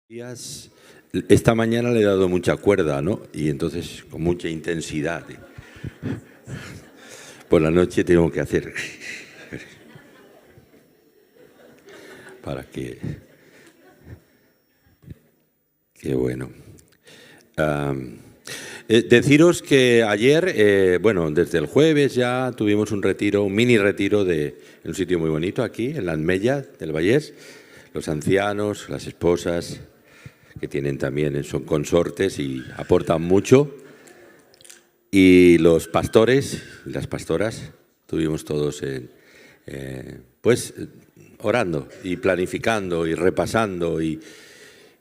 Días, esta mañana le he dado mucha cuerda, ¿no? Y entonces con mucha intensidad. Por la noche tengo que hacer para que... Qué bueno. Deciros que ayer, bueno, desde el jueves ya tuvimos un retiro, un mini retiro en un sitio muy bonito aquí, en la Ametlla del Vallès. Los ancianos, las esposas, que tienen también, son consortes y aportan mucho. Y los pastores y las pastoras, estuvimos todos pues orando y planificando y repasando y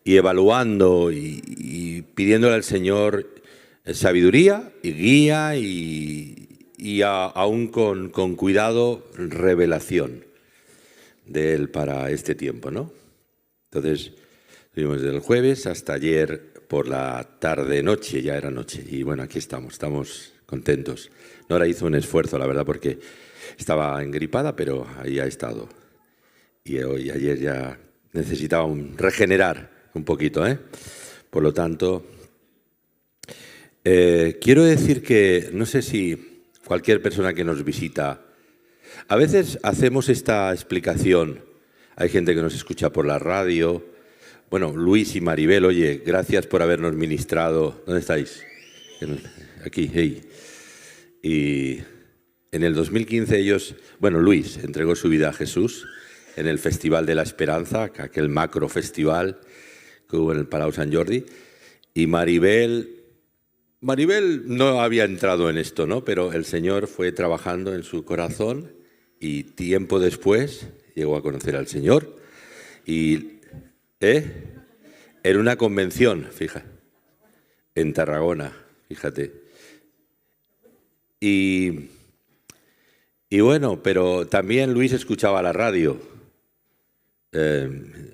evaluando y pidiéndole al Señor sabiduría y guía y aún con cuidado, revelación de Él para este tiempo, ¿no? Entonces, estuvimos desde el jueves hasta ayer por la tarde-noche, ya era noche, y bueno, aquí estamos contentos. Nora hizo un esfuerzo, la verdad, porque estaba engripada, pero ahí ha estado. Y ayer ya necesitaba regenerar un poquito, ¿eh? Por lo tanto, quiero decir que no sé si cualquier persona que nos visita, a veces hacemos esta explicación, hay gente que nos escucha por la radio. Bueno, Luis y Maribel, oye, gracias por habernos ministrado. ¿Dónde estáis? Aquí, hey. Y en el 2015 ellos, bueno, Luis entregó su vida a Jesús en el Festival de la Esperanza, aquel macro festival que hubo en el Palau Sant Jordi. Y Maribel no había entrado en esto, ¿no? Pero el Señor fue trabajando en su corazón y tiempo después llegó a conocer al Señor. Y en una convención, fíjate, en Tarragona, fíjate. Y bueno, pero también Luis escuchaba la radio.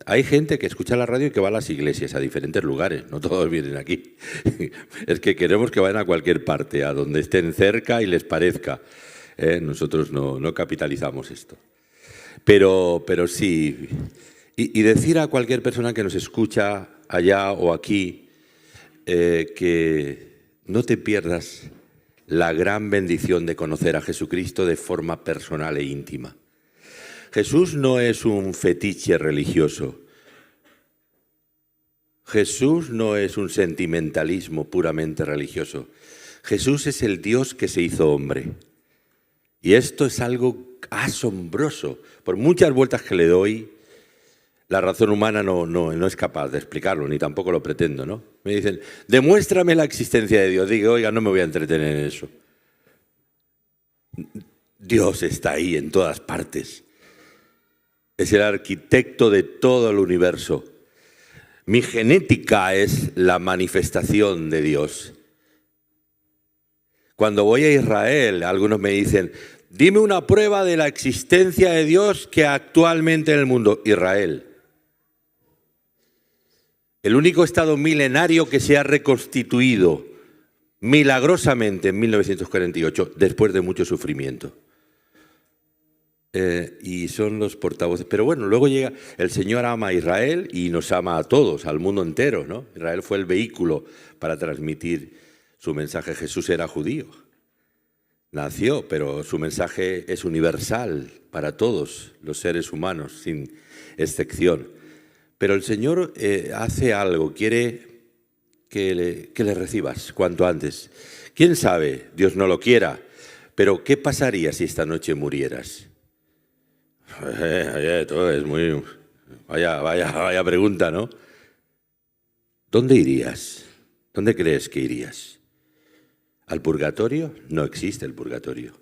Hay gente que escucha la radio y que va a las iglesias, a diferentes lugares, no todos vienen aquí. Es que queremos que vayan a cualquier parte, a donde estén cerca y les parezca. Nosotros no capitalizamos esto. Pero sí... Y decir a cualquier persona que nos escucha allá o aquí que no te pierdas la gran bendición de conocer a Jesucristo de forma personal e íntima. Jesús no es un fetiche religioso. Jesús no es un sentimentalismo puramente religioso. Jesús es el Dios que se hizo hombre. Y esto es algo asombroso. Por muchas vueltas que le doy, la razón humana no es capaz de explicarlo, ni tampoco lo pretendo, ¿no? Me dicen, demuéstrame la existencia de Dios. Digo, oiga, no me voy a entretener en eso. Dios está ahí en todas partes. Es el arquitecto de todo el universo. Mi genética es la manifestación de Dios. Cuando voy a Israel, algunos me dicen, dime una prueba de la existencia de Dios que actualmente en el mundo. Israel. El único estado milenario que se ha reconstituido milagrosamente en 1948, después de mucho sufrimiento. Y son los portavoces. Pero bueno, luego llega, el Señor ama a Israel y nos ama a todos, al mundo entero, ¿no? Israel fue el vehículo para transmitir su mensaje. Jesús era judío. Nació, pero su mensaje es universal para todos los seres humanos, sin excepción. Pero el Señor hace algo, quiere que le recibas cuanto antes. ¿Quién sabe? Dios no lo quiera. Pero ¿qué pasaría si esta noche murieras? Todo es muy... Vaya pregunta, ¿no? ¿Dónde irías? ¿Dónde crees que irías? ¿Al purgatorio? No existe el purgatorio.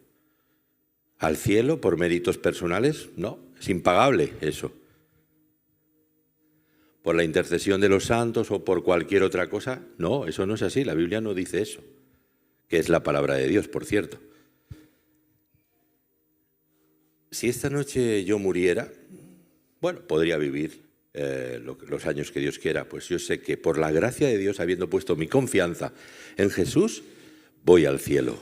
¿Al cielo por méritos personales? No, es impagable eso. ¿Por la intercesión de los santos o por cualquier otra cosa? No, eso no es así, la Biblia no dice eso, que es la palabra de Dios, por cierto. Si esta noche yo muriera, bueno, podría vivir los años que Dios quiera, pues yo sé que por la gracia de Dios, habiendo puesto mi confianza en Jesús, voy al cielo.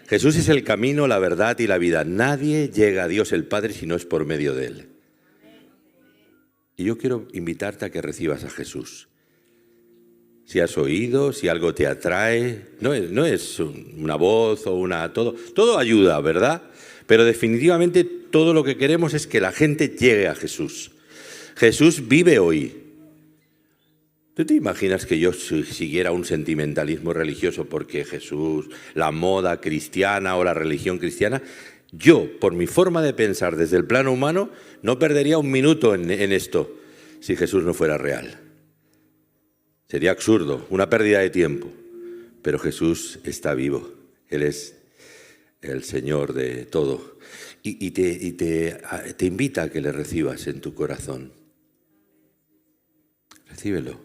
Jesús es el camino, la verdad y la vida. Nadie llega a Dios el Padre si no es por medio de Él. Y yo quiero invitarte a que recibas a Jesús. Si has oído, si algo te atrae, no es una voz o una... Todo ayuda, ¿verdad? Pero definitivamente todo lo que queremos es que la gente llegue a Jesús. Jesús vive hoy. ¿Tú te imaginas que yo siguiera un sentimentalismo religioso porque Jesús, la moda cristiana o la religión cristiana? Yo, por mi forma de pensar desde el plano humano, no perdería un minuto en esto si Jesús no fuera real. Sería absurdo, una pérdida de tiempo. Pero Jesús está vivo. Él es el Señor de todo. Y te invita a que le recibas en tu corazón. Recíbelo.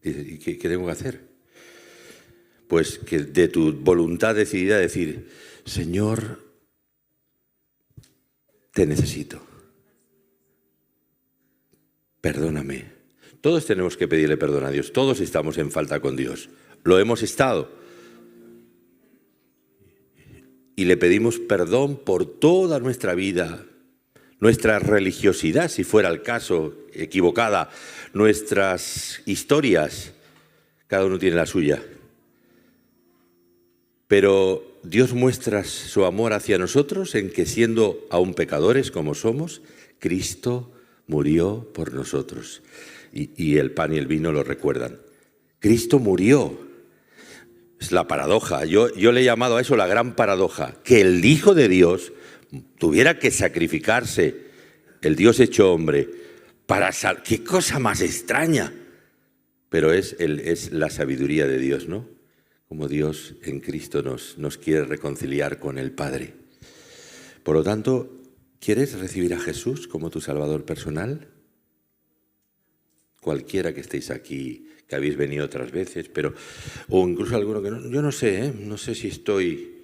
¿Y qué tengo que hacer? Pues que de tu voluntad decidida decir, Señor, te necesito. Perdóname. Todos tenemos que pedirle perdón a Dios. Todos estamos en falta con Dios. Lo hemos estado. Y le pedimos perdón por toda nuestra vida, nuestra religiosidad, si fuera el caso, equivocada, nuestras historias, cada uno tiene la suya. Pero Dios muestra su amor hacia nosotros en que, siendo aún pecadores como somos, Cristo murió por nosotros. Y el pan y el vino lo recuerdan. Cristo murió. Es la paradoja. Yo le he llamado a eso la gran paradoja. Que el Hijo de Dios tuviera que sacrificarse, el Dios hecho hombre, para salvar. ¡Qué cosa más extraña! Pero es la sabiduría de Dios, ¿no? Como Dios en Cristo nos quiere reconciliar con el Padre. Por lo tanto, ¿quieres recibir a Jesús como tu Salvador personal? Cualquiera que estéis aquí, que habéis venido otras veces, o incluso alguno que no, yo no sé, no sé si estoy...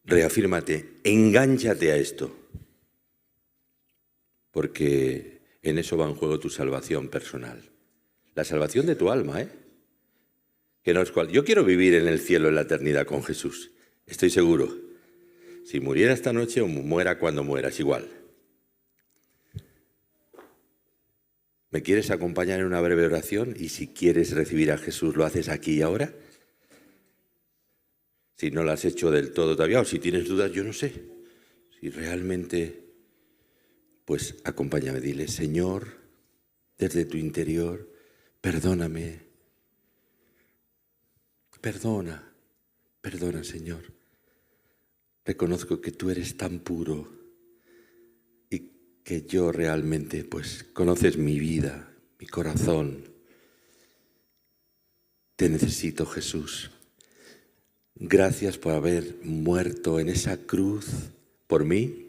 Reafírmate, engánchate a esto, porque en eso va en juego tu salvación personal, la salvación de tu alma, que no es cual. Yo quiero vivir en el cielo en la eternidad con Jesús, estoy seguro. Si muriera esta noche o muera cuando muera, es igual. ¿Me quieres acompañar en una breve oración? Y si quieres recibir a Jesús, ¿lo haces aquí y ahora? Si no lo has hecho del todo todavía, o si tienes dudas, yo no sé. Si realmente, pues acompáñame, dile, Señor, desde tu interior, perdóname. Perdona, Señor. Reconozco que tú eres tan puro y que yo realmente, pues, conoces mi vida, mi corazón. Te necesito, Jesús. Gracias por haber muerto en esa cruz por mí.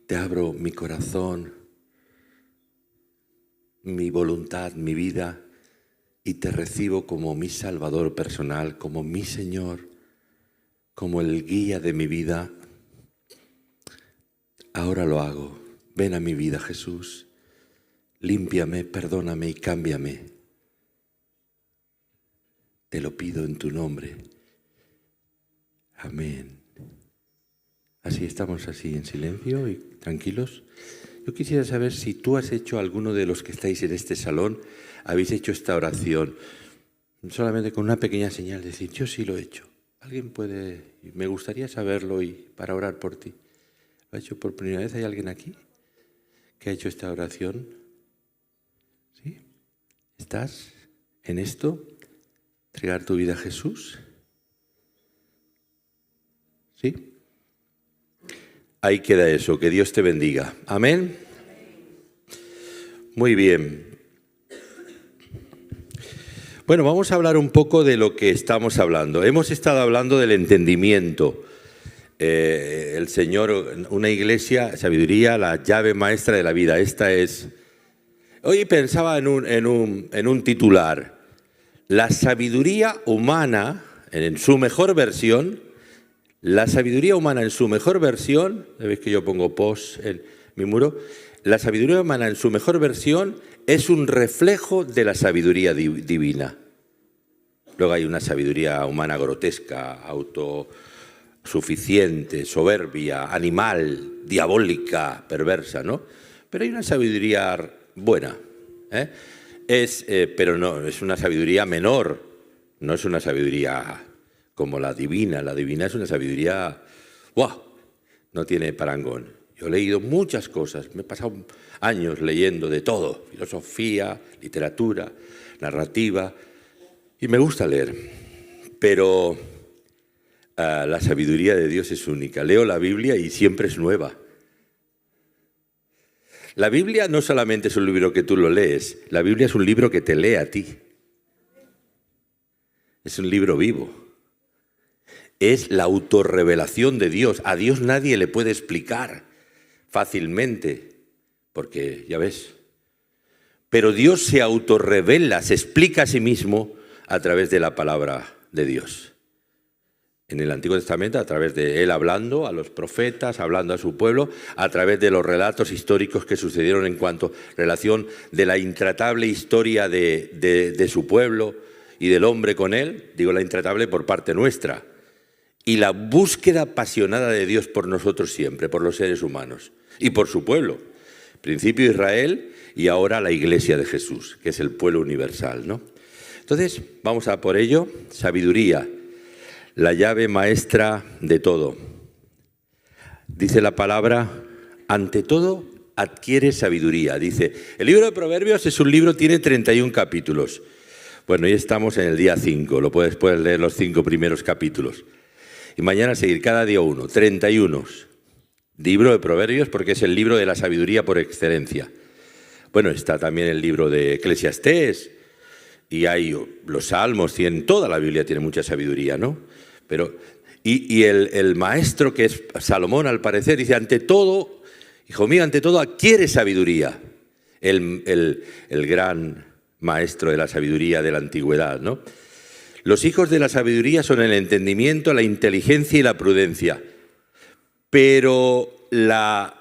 Te abro mi corazón, mi voluntad, mi vida, y te recibo como mi Salvador personal, como mi Señor, como el guía de mi vida. Ahora lo hago. Ven a mi vida, Jesús. Límpiame, perdóname y cámbiame. Te lo pido en tu nombre. Amén. Así estamos así en silencio y tranquilos. Yo quisiera saber si tú has hecho, alguno de los que estáis en este salón, habéis hecho esta oración. Solamente con una pequeña señal, decir, yo sí lo he hecho. Alguien puede, me gustaría saberlo y para orar por ti. ¿Lo ha hecho por primera vez? ¿Hay alguien aquí que ha hecho esta oración? ¿Sí? ¿Estás en esto? ¿Entregar tu vida a Jesús? ¿Sí? Ahí queda eso. Que Dios te bendiga. Amén. Muy bien. Bueno, vamos a hablar un poco de lo que estamos hablando. Hemos estado hablando del entendimiento. El Señor, una iglesia, sabiduría, la llave maestra de la vida. Esta es... Hoy pensaba en un titular. La sabiduría humana, en su mejor versión, ¿sabéis que yo pongo post en mi muro? La sabiduría humana en su mejor versión es un reflejo de la sabiduría divina. Luego hay una sabiduría humana grotesca, autosuficiente, soberbia, animal, diabólica, perversa, ¿no? pero hay una sabiduría buena, ¿eh? Pero no, es una sabiduría menor, no es una sabiduría como la divina. La divina es una sabiduría, ¡guau!, no tiene parangón. Yo he leído muchas cosas, me he pasado años leyendo de todo, filosofía, literatura, narrativa, y me gusta leer, pero la sabiduría de Dios es única. Leo la Biblia y siempre es nueva. La Biblia no solamente es un libro que tú lo lees, la Biblia es un libro que te lee a ti. Es un libro vivo. Es la autorrevelación de Dios. A Dios nadie le puede explicar fácilmente, porque ya ves. Pero Dios se autorrevela, se explica a sí mismo a través de la palabra de Dios. En el Antiguo Testamento, a través de Él hablando a los profetas, hablando a su pueblo, a través de los relatos históricos que sucedieron en cuanto a relación de la intratable historia de su pueblo y del hombre con Él, digo la intratable por parte nuestra, y la búsqueda apasionada de Dios por nosotros siempre, por los seres humanos y por su pueblo. Principio Israel y ahora la Iglesia de Jesús, que es el pueblo universal, ¿no? Entonces, vamos a por ello. Sabiduría, la llave maestra de todo. Dice la palabra, ante todo adquiere sabiduría. Dice, el libro de Proverbios es un libro, tiene 31 capítulos. Bueno, hoy estamos en el día 5, lo puedes leer los 5 primeros capítulos. Y mañana seguir cada día uno, 31. Libro de Proverbios porque es el libro de la sabiduría por excelencia. Bueno, está también el libro de Eclesiastés y hay los Salmos, toda la Biblia tiene mucha sabiduría, ¿no? Pero, y el maestro, que es Salomón, al parecer, dice, ante todo, hijo mío, ante todo adquiere sabiduría. El gran maestro de la sabiduría de la antigüedad, ¿no? Los hijos de la sabiduría son el entendimiento, la inteligencia y la prudencia. Pero la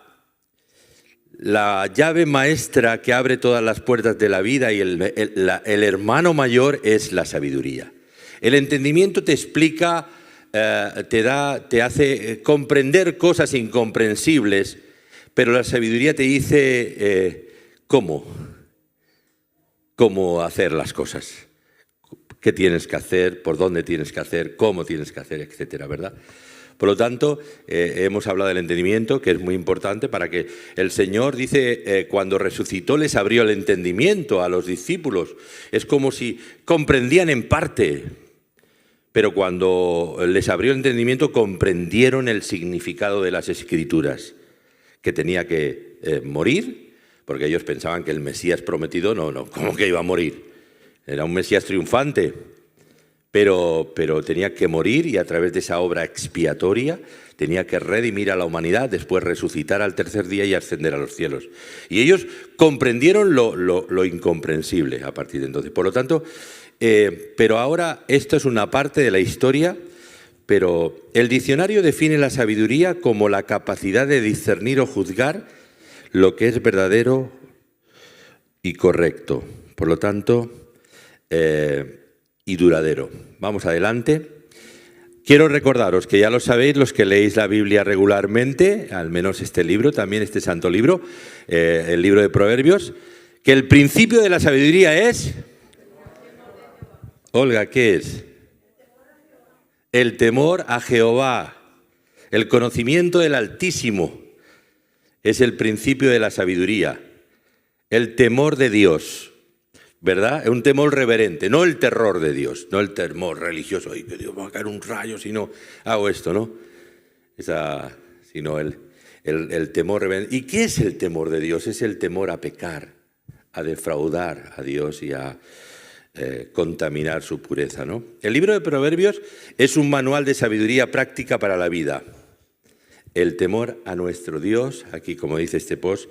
llave maestra que abre todas las puertas de la vida y el hermano mayor es la sabiduría. El entendimiento te explica, te hace comprender cosas incomprensibles, pero la sabiduría te dice cómo hacer las cosas. Qué tienes que hacer, por dónde tienes que hacer, cómo tienes que hacer, etcétera, ¿verdad? Por lo tanto, hemos hablado del entendimiento, que es muy importante para que el Señor, dice, cuando resucitó les abrió el entendimiento a los discípulos. Es como si comprendían en parte, pero cuando les abrió el entendimiento comprendieron el significado de las Escrituras, que tenía que morir, porque ellos pensaban que el Mesías prometido, no, ¿cómo que iba a morir? Era un Mesías triunfante. Pero tenía que morir y a través de esa obra expiatoria tenía que redimir a la humanidad, después resucitar al tercer día y ascender a los cielos. Y ellos comprendieron lo incomprensible a partir de entonces. Por lo tanto, pero ahora esto es una parte de la historia, pero el diccionario define la sabiduría como la capacidad de discernir o juzgar lo que es verdadero y correcto. Por lo tanto, y duradero. Vamos adelante. Quiero recordaros que ya lo sabéis los que leéis la Biblia regularmente, al menos este libro, también este santo libro, el libro de Proverbios, que el principio de la sabiduría es... Olga, ¿qué es? El temor a Jehová, el conocimiento del Altísimo, es el principio de la sabiduría, el temor de Dios. ¿Verdad? Es un temor reverente, no el terror de Dios, no el temor religioso, y que Dios va a caer un rayo si no hago esto, ¿no? Sino el temor reverente. ¿Y qué es el temor de Dios? Es el temor a pecar, a defraudar a Dios y a contaminar su pureza, ¿no? El libro de Proverbios es un manual de sabiduría práctica para la vida. El temor a nuestro Dios, aquí como dice este post,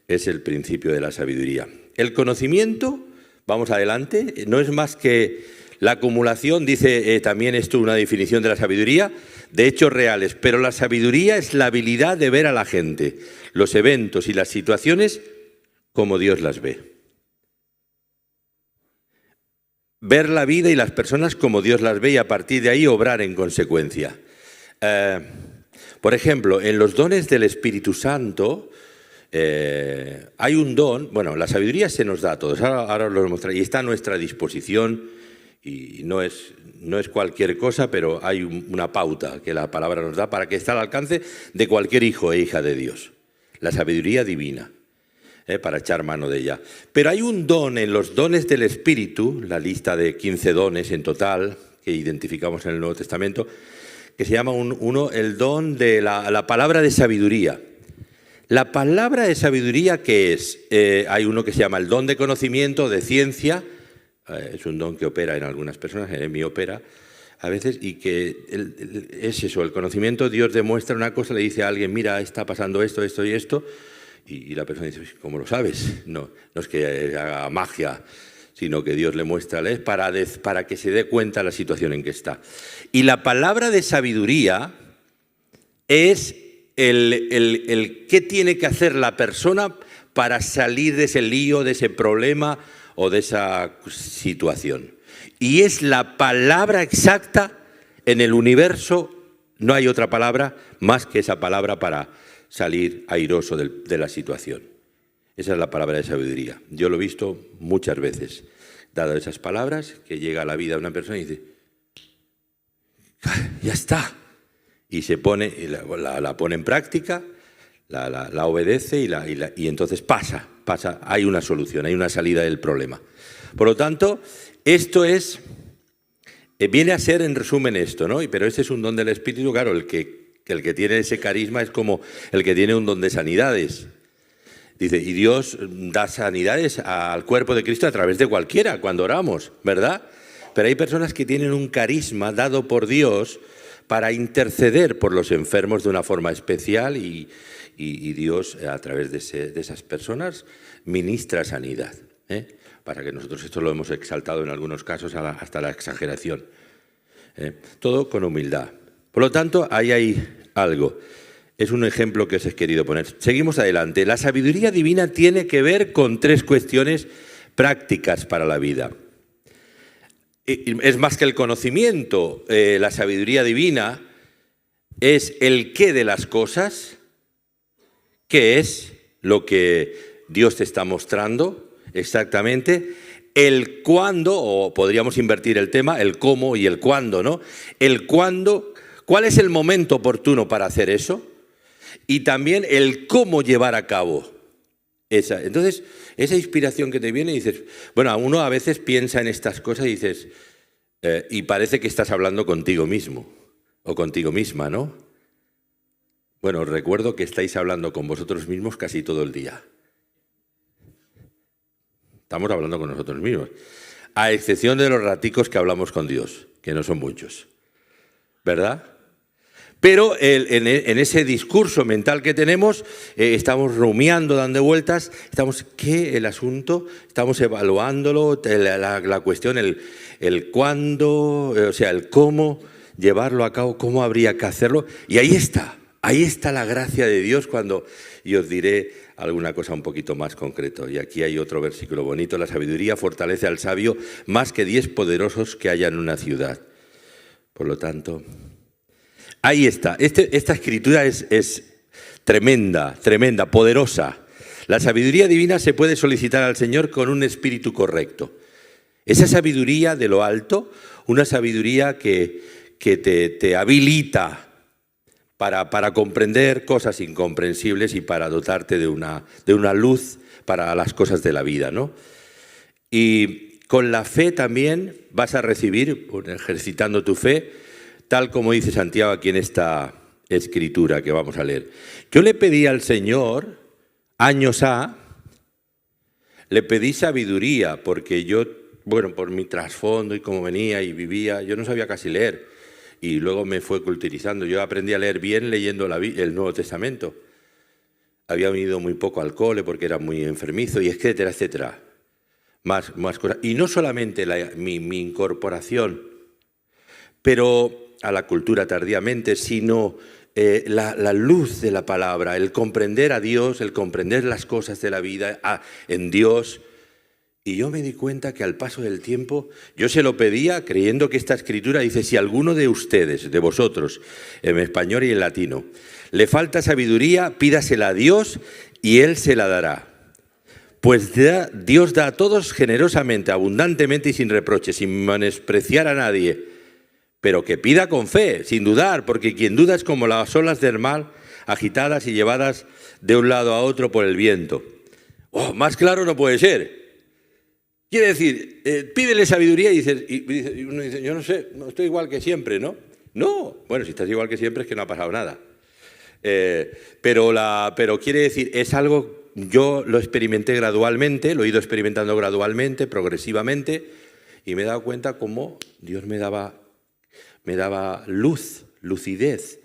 es el principio de la sabiduría. El conocimiento... Vamos adelante, no es más que la acumulación, dice también esto una definición de la sabiduría, de hechos reales, pero la sabiduría es la habilidad de ver a la gente, los eventos y las situaciones como Dios las ve. Ver la vida y las personas como Dios las ve y a partir de ahí obrar en consecuencia. Por ejemplo, en los dones del Espíritu Santo, Hay un don, bueno, la sabiduría se nos da a todos, ahora os lo mostraré, y está a nuestra disposición, y no es cualquier cosa, pero hay una pauta que la palabra nos da para que esté al alcance de cualquier hijo e hija de Dios. La sabiduría divina, para echar mano de ella. Pero hay un don en los dones del Espíritu, la lista de 15 dones en total que identificamos en el Nuevo Testamento, que se llama el don de la palabra de sabiduría. La palabra de sabiduría, ¿qué es? Hay uno que se llama el don de conocimiento, de ciencia, es un don que opera en algunas personas, en mí opera a veces, y que es eso, el conocimiento. Dios demuestra una cosa, le dice a alguien, mira, está pasando esto, esto y esto, y la persona dice, ¿cómo lo sabes? No es que haga magia, sino que Dios le muestra para que se dé cuenta de la situación en que está. Y la palabra de sabiduría es el qué tiene que hacer la persona para salir de ese lío, de ese problema o de esa situación. Y es la palabra exacta en el universo, no hay otra palabra más que esa palabra para salir airoso de la situación. Esa es la palabra de sabiduría. Yo lo he visto muchas veces, dado esas palabras, que llega a la vida de una persona y dice, ya está. Y se pone, la pone en práctica, la obedece y entonces pasa, hay una solución, hay una salida del problema. Por lo tanto, esto viene a ser en resumen esto, ¿no? Pero este es un don del Espíritu, claro, el que tiene ese carisma es como el que tiene un don de sanidades. Dice, y Dios da sanidades al cuerpo de Cristo a través de cualquiera cuando oramos, ¿verdad? Pero hay personas que tienen un carisma dado por Dios para interceder por los enfermos de una forma especial y Dios, a través de esas personas, ministra sanidad. Para que nosotros esto lo hemos exaltado en algunos casos hasta la exageración. Todo con humildad. Por lo tanto, ahí hay algo. Es un ejemplo que os he querido poner. Seguimos adelante. La sabiduría divina tiene que ver con 3 cuestiones prácticas para la vida. Es más que el conocimiento. La sabiduría divina es el qué de las cosas, qué es lo que Dios te está mostrando exactamente, el cuándo, o podríamos invertir el tema, el cómo y el cuándo, ¿no? El cuándo, ¿cuál es el momento oportuno para hacer eso? Y también el cómo llevar a cabo esa. Entonces, esa inspiración que te viene y dices, bueno, uno a veces piensa en estas cosas y dices, y parece que estás hablando contigo mismo o contigo misma, ¿no? Bueno, os recuerdo que estáis hablando con vosotros mismos casi todo el día. Estamos hablando con nosotros mismos, a excepción de los raticos que hablamos con Dios, que no son muchos, ¿verdad? Pero en ese discurso mental que tenemos, estamos rumiando, dando vueltas, el asunto, estamos evaluándolo, la cuestión, el cuándo, o sea, el cómo llevarlo a cabo, cómo habría que hacerlo, y ahí está la gracia de Dios cuando yo os diré alguna cosa un poquito más concreto. Y aquí hay otro versículo bonito. La sabiduría fortalece al sabio más que 10 poderosos que haya en una ciudad. Por lo tanto, ahí está. Esta escritura es tremenda, poderosa. La sabiduría divina se puede solicitar al Señor con un espíritu correcto. Esa sabiduría de lo alto, una sabiduría que te habilita para comprender cosas incomprensibles y para dotarte de una luz para las cosas de la vida, ¿no? Y con la fe también vas a recibir, ejercitando tu fe, tal como dice Santiago aquí en esta escritura que vamos a leer. Yo le pedí al Señor, le pedí sabiduría, porque yo, por mi trasfondo y cómo venía y vivía, yo no sabía casi leer. Y luego me fue culturizando. Yo aprendí a leer bien leyendo el Nuevo Testamento. Había venido muy poco al cole porque era muy enfermizo y etcétera, etcétera. Más cosas. Y no solamente mi incorporación, pero a la cultura tardíamente, sino la luz de la palabra, el comprender a Dios, el comprender las cosas de la vida en Dios. Y yo me di cuenta que al paso del tiempo, yo se lo pedía creyendo que esta escritura dice, si alguno de ustedes, de vosotros, en español y en latino, le falta sabiduría, pídasela a Dios, y Él se la dará. Pues Dios da a todos generosamente, abundantemente y sin reproche, sin menospreciar a nadie. Pero que pida con fe, sin dudar, porque quien duda es como las olas del mar, agitadas y llevadas de un lado a otro por el viento. Oh, más claro no puede ser. Quiere decir, pídele sabiduría y uno dice, yo no sé, no estoy igual que siempre, ¿no? No, bueno, si estás igual que siempre es que no ha pasado nada. Pero quiere decir, es algo, yo lo experimenté gradualmente, lo he ido experimentando gradualmente, progresivamente, y me he dado cuenta cómo Dios me daba luz, lucidez,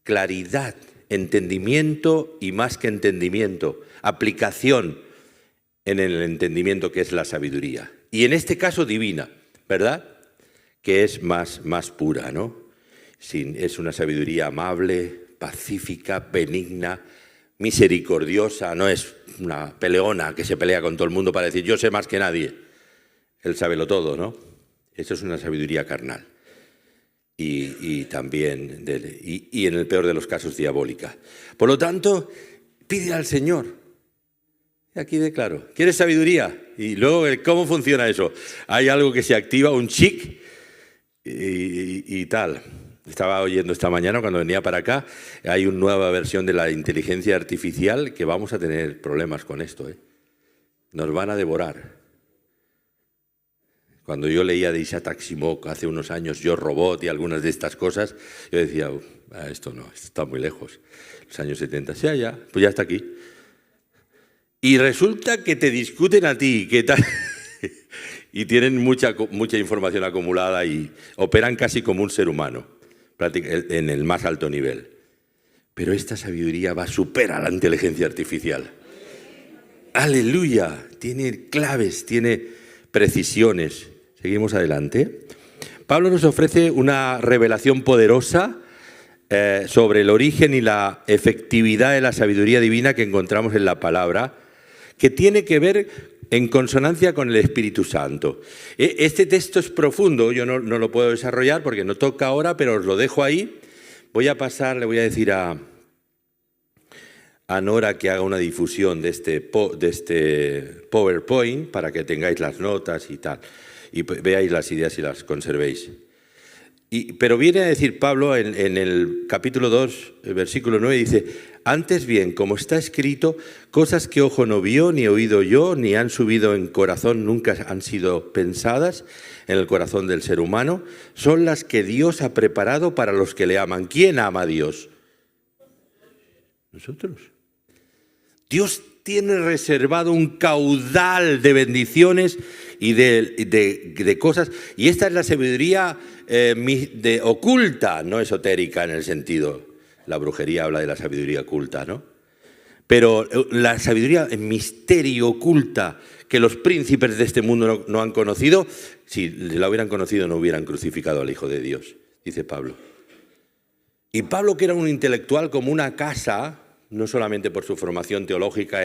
claridad, entendimiento y más que entendimiento, aplicación en el entendimiento que es la sabiduría. Y en este caso divina, ¿verdad? Que es más pura, ¿no? Es una sabiduría amable, pacífica, benigna, misericordiosa, no es una peleona que se pelea con todo el mundo para decir yo sé más que nadie. Él sábelo todo, ¿no? Eso es una sabiduría carnal. Y también, y en el peor de los casos, diabólica. Por lo tanto, pide al Señor. Y aquí de claro, ¿quieres sabiduría? Y luego, ¿cómo funciona eso? Hay algo que se activa, un chic y tal. Estaba oyendo esta mañana cuando venía para acá, hay una nueva versión de la inteligencia artificial que vamos a tener problemas con esto, ¿eh? Nos van a devorar. Cuando yo leía de Isaac Asimov hace unos años, Yo Robot y algunas de estas cosas, yo decía, esto no, esto está muy lejos. Los años 70, ya, pues ya está aquí. Y resulta que te discuten a ti, ¿qué tal? Y tienen mucha información acumulada y operan casi como un ser humano, en el más alto nivel. Pero esta sabiduría va a superar a la inteligencia artificial. ¡Aleluya! Tiene claves, tiene precisiones. Seguimos adelante. Pablo nos ofrece una revelación poderosa sobre el origen y la efectividad de la sabiduría divina que encontramos en la palabra, que tiene que ver en consonancia con el Espíritu Santo. Este texto es profundo, yo no lo puedo desarrollar porque no toca ahora, pero os lo dejo ahí. Le voy a decir a Nora que haga una difusión de este PowerPoint para que tengáis las notas y tal, y veáis las ideas y las conservéis. Pero viene a decir Pablo en el capítulo 2, el versículo 9, dice: antes bien, como está escrito, cosas que ojo no vio, ni oído yo, ni han subido en corazón, nunca han sido pensadas en el corazón del ser humano, son las que Dios ha preparado para los que le aman. ¿Quién ama a Dios? Nosotros. Dios tiene reservado un caudal de bendiciones y de cosas, y esta es la sabiduría oculta, no esotérica en el sentido, la brujería habla de la sabiduría oculta, ¿no? Pero la sabiduría en misterio oculta que los príncipes de este mundo no han conocido, si la hubieran conocido no hubieran crucificado al Hijo de Dios, dice Pablo. Y Pablo, que era un intelectual como una casa, no solamente por su formación teológica,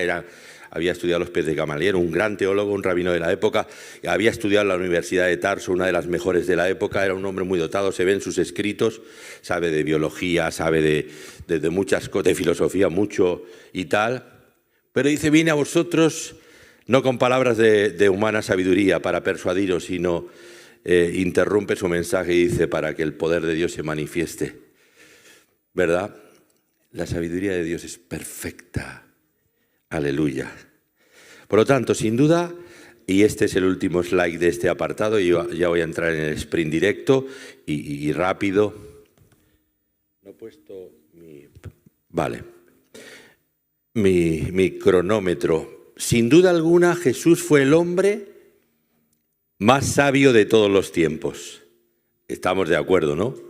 había estudiado a los pies de Gamaliel, un gran teólogo, un rabino de la época, había estudiado en la Universidad de Tarso, una de las mejores de la época, era un hombre muy dotado, se ve en sus escritos, sabe de biología, sabe de muchas cosas, de filosofía mucho y tal, pero dice: vine a vosotros no con palabras de humana sabiduría para persuadiros, sino interrumpe su mensaje y dice: para que el poder de Dios se manifieste, ¿verdad? La sabiduría de Dios es perfecta. Aleluya. Por lo tanto, sin duda, y este es el último slide de este apartado, y yo ya voy a entrar en el sprint directo y rápido. No he puesto mi cronómetro. Sin duda alguna, Jesús fue el hombre más sabio de todos los tiempos. Estamos de acuerdo, ¿no?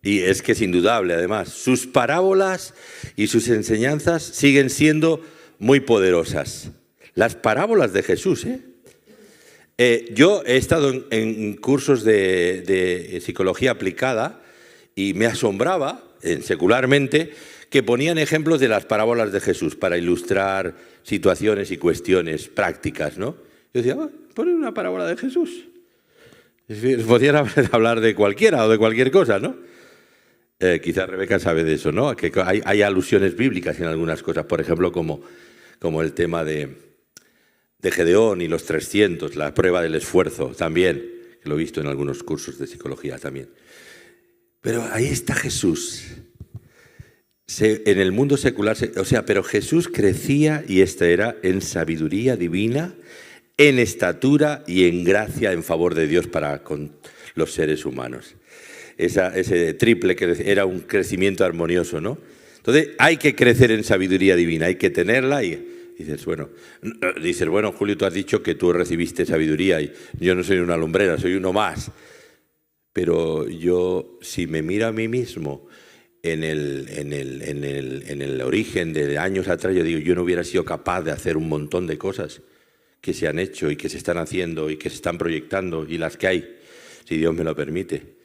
Y es que es indudable, además, sus parábolas y sus enseñanzas siguen siendo muy poderosas. Las parábolas de Jesús, yo he estado en cursos de psicología aplicada y me asombraba, secularmente, que ponían ejemplos de las parábolas de Jesús para ilustrar situaciones y cuestiones prácticas, ¿no? Yo decía, ponen una parábola de Jesús. Podrían hablar de cualquiera o de cualquier cosa, ¿no? Quizás Rebeca sabe de eso, ¿no? Que hay alusiones bíblicas en algunas cosas, por ejemplo, como el tema de Gedeón y los 300, la prueba del esfuerzo también, que lo he visto en algunos cursos de psicología también. Pero ahí está Jesús. En el mundo secular, pero Jesús crecía, y era en sabiduría divina, en estatura y en gracia en favor de Dios para con los seres humanos. Ese triple era un crecimiento armonioso, ¿no? Entonces hay que crecer en sabiduría divina, hay que tenerla y dices, bueno, Julio, tú has dicho que tú recibiste sabiduría y yo no soy una lumbrera, soy uno más. Pero yo, si me miro a mí mismo en el origen de años atrás, yo digo, yo no hubiera sido capaz de hacer un montón de cosas que se han hecho y que se están haciendo y que se están proyectando y las que hay, si Dios me lo permite.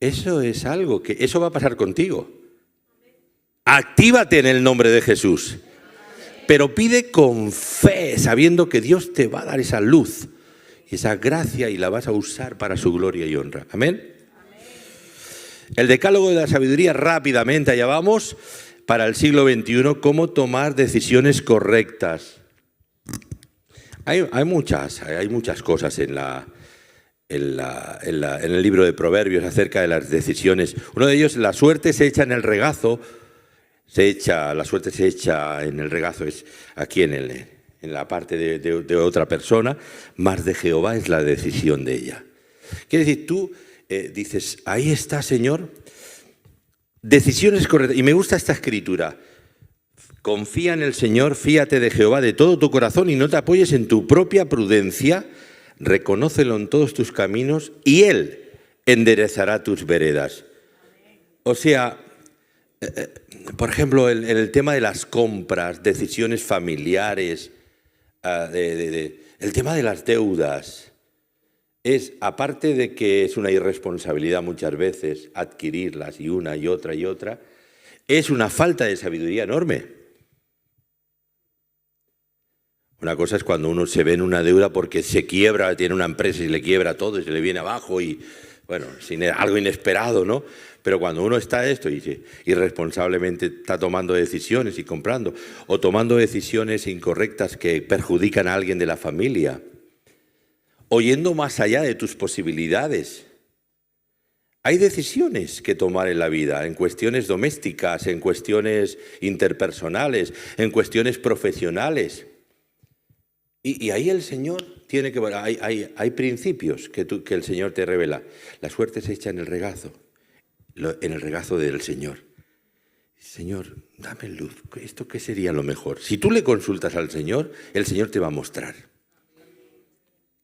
Eso es algo que, eso va a pasar contigo. Actívate en el nombre de Jesús, pero pide con fe, sabiendo que Dios te va a dar esa luz y esa gracia y la vas a usar para su gloria y honra. Amén. El decálogo de la sabiduría, rápidamente, allá vamos, para el siglo XXI, cómo tomar decisiones correctas. Hay muchas cosas en el libro de Proverbios acerca de las decisiones. Uno de ellos, la suerte se echa en el regazo, la suerte se echa en el regazo, es aquí en la parte de otra persona, más de Jehová es la decisión de ella. Quiere decir, tú dices, ahí está, Señor, decisiones correctas. Y me gusta esta escritura. Confía en el Señor, fíate de Jehová de todo tu corazón y no te apoyes en tu propia prudencia. Reconócelo en todos tus caminos y Él enderezará tus veredas. O sea, por ejemplo, el tema de las compras, decisiones familiares, el tema de las deudas. Aparte de que es una irresponsabilidad muchas veces adquirirlas y una y otra, es una falta de sabiduría enorme. Una cosa es cuando uno se ve en una deuda porque se quiebra, tiene una empresa y le quiebra todo y se le viene abajo y, bueno, algo inesperado, ¿no? Pero cuando uno está esto y irresponsablemente está tomando decisiones y comprando o tomando decisiones incorrectas que perjudican a alguien de la familia, o yendo más allá de tus posibilidades. Hay decisiones que tomar en la vida, en cuestiones domésticas, en cuestiones interpersonales, en cuestiones profesionales. Y ahí el Señor tiene que... Hay principios que el Señor te revela. La suerte se echa en el regazo del Señor. Señor, dame luz. ¿Esto qué sería lo mejor? Si tú le consultas al Señor, el Señor te va a mostrar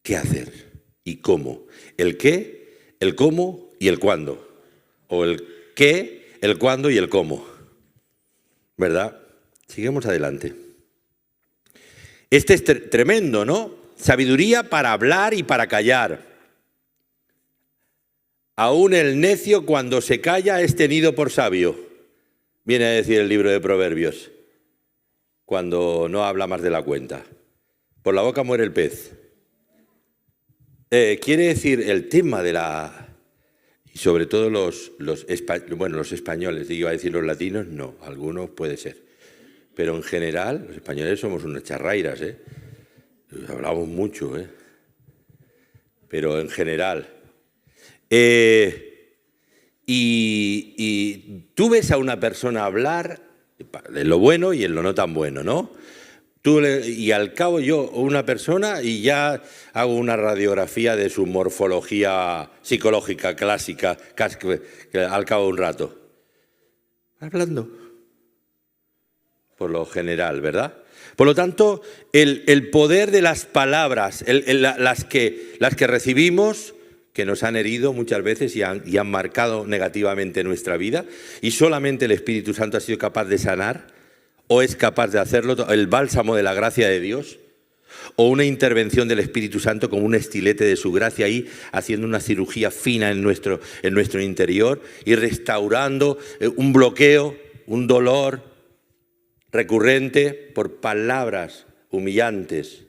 qué hacer y cómo. El qué, el cómo y el cuándo. O el qué, el cuándo y el cómo. ¿Verdad? Sigamos adelante. Este es tremendo, ¿no? Sabiduría para hablar y para callar. Aún el necio cuando se calla es tenido por sabio. Viene a decir el libro de Proverbios. Cuando no habla más de la cuenta. Por la boca muere el pez. Quiere decir el tema de y sobre todo los españoles, iba a decir los latinos, no, algunos puede ser. Pero en general, los españoles somos unas charrairas, hablamos mucho, pero en general. Y tú ves a una persona hablar en lo bueno y en lo no tan bueno, ¿no? Y al cabo yo, una persona, y ya hago una radiografía de su morfología psicológica clásica, al cabo de un rato. Hablando. Por lo general, ¿verdad? Por lo tanto, el poder de las palabras, las que recibimos, que nos han herido muchas veces y han marcado negativamente nuestra vida, y solamente el Espíritu Santo ha sido capaz de sanar, o es capaz de hacerlo, el bálsamo de la gracia de Dios, o una intervención del Espíritu Santo como un estilete de su gracia ahí, haciendo una cirugía fina en nuestro interior y restaurando un bloqueo, un dolor recurrente por palabras humillantes.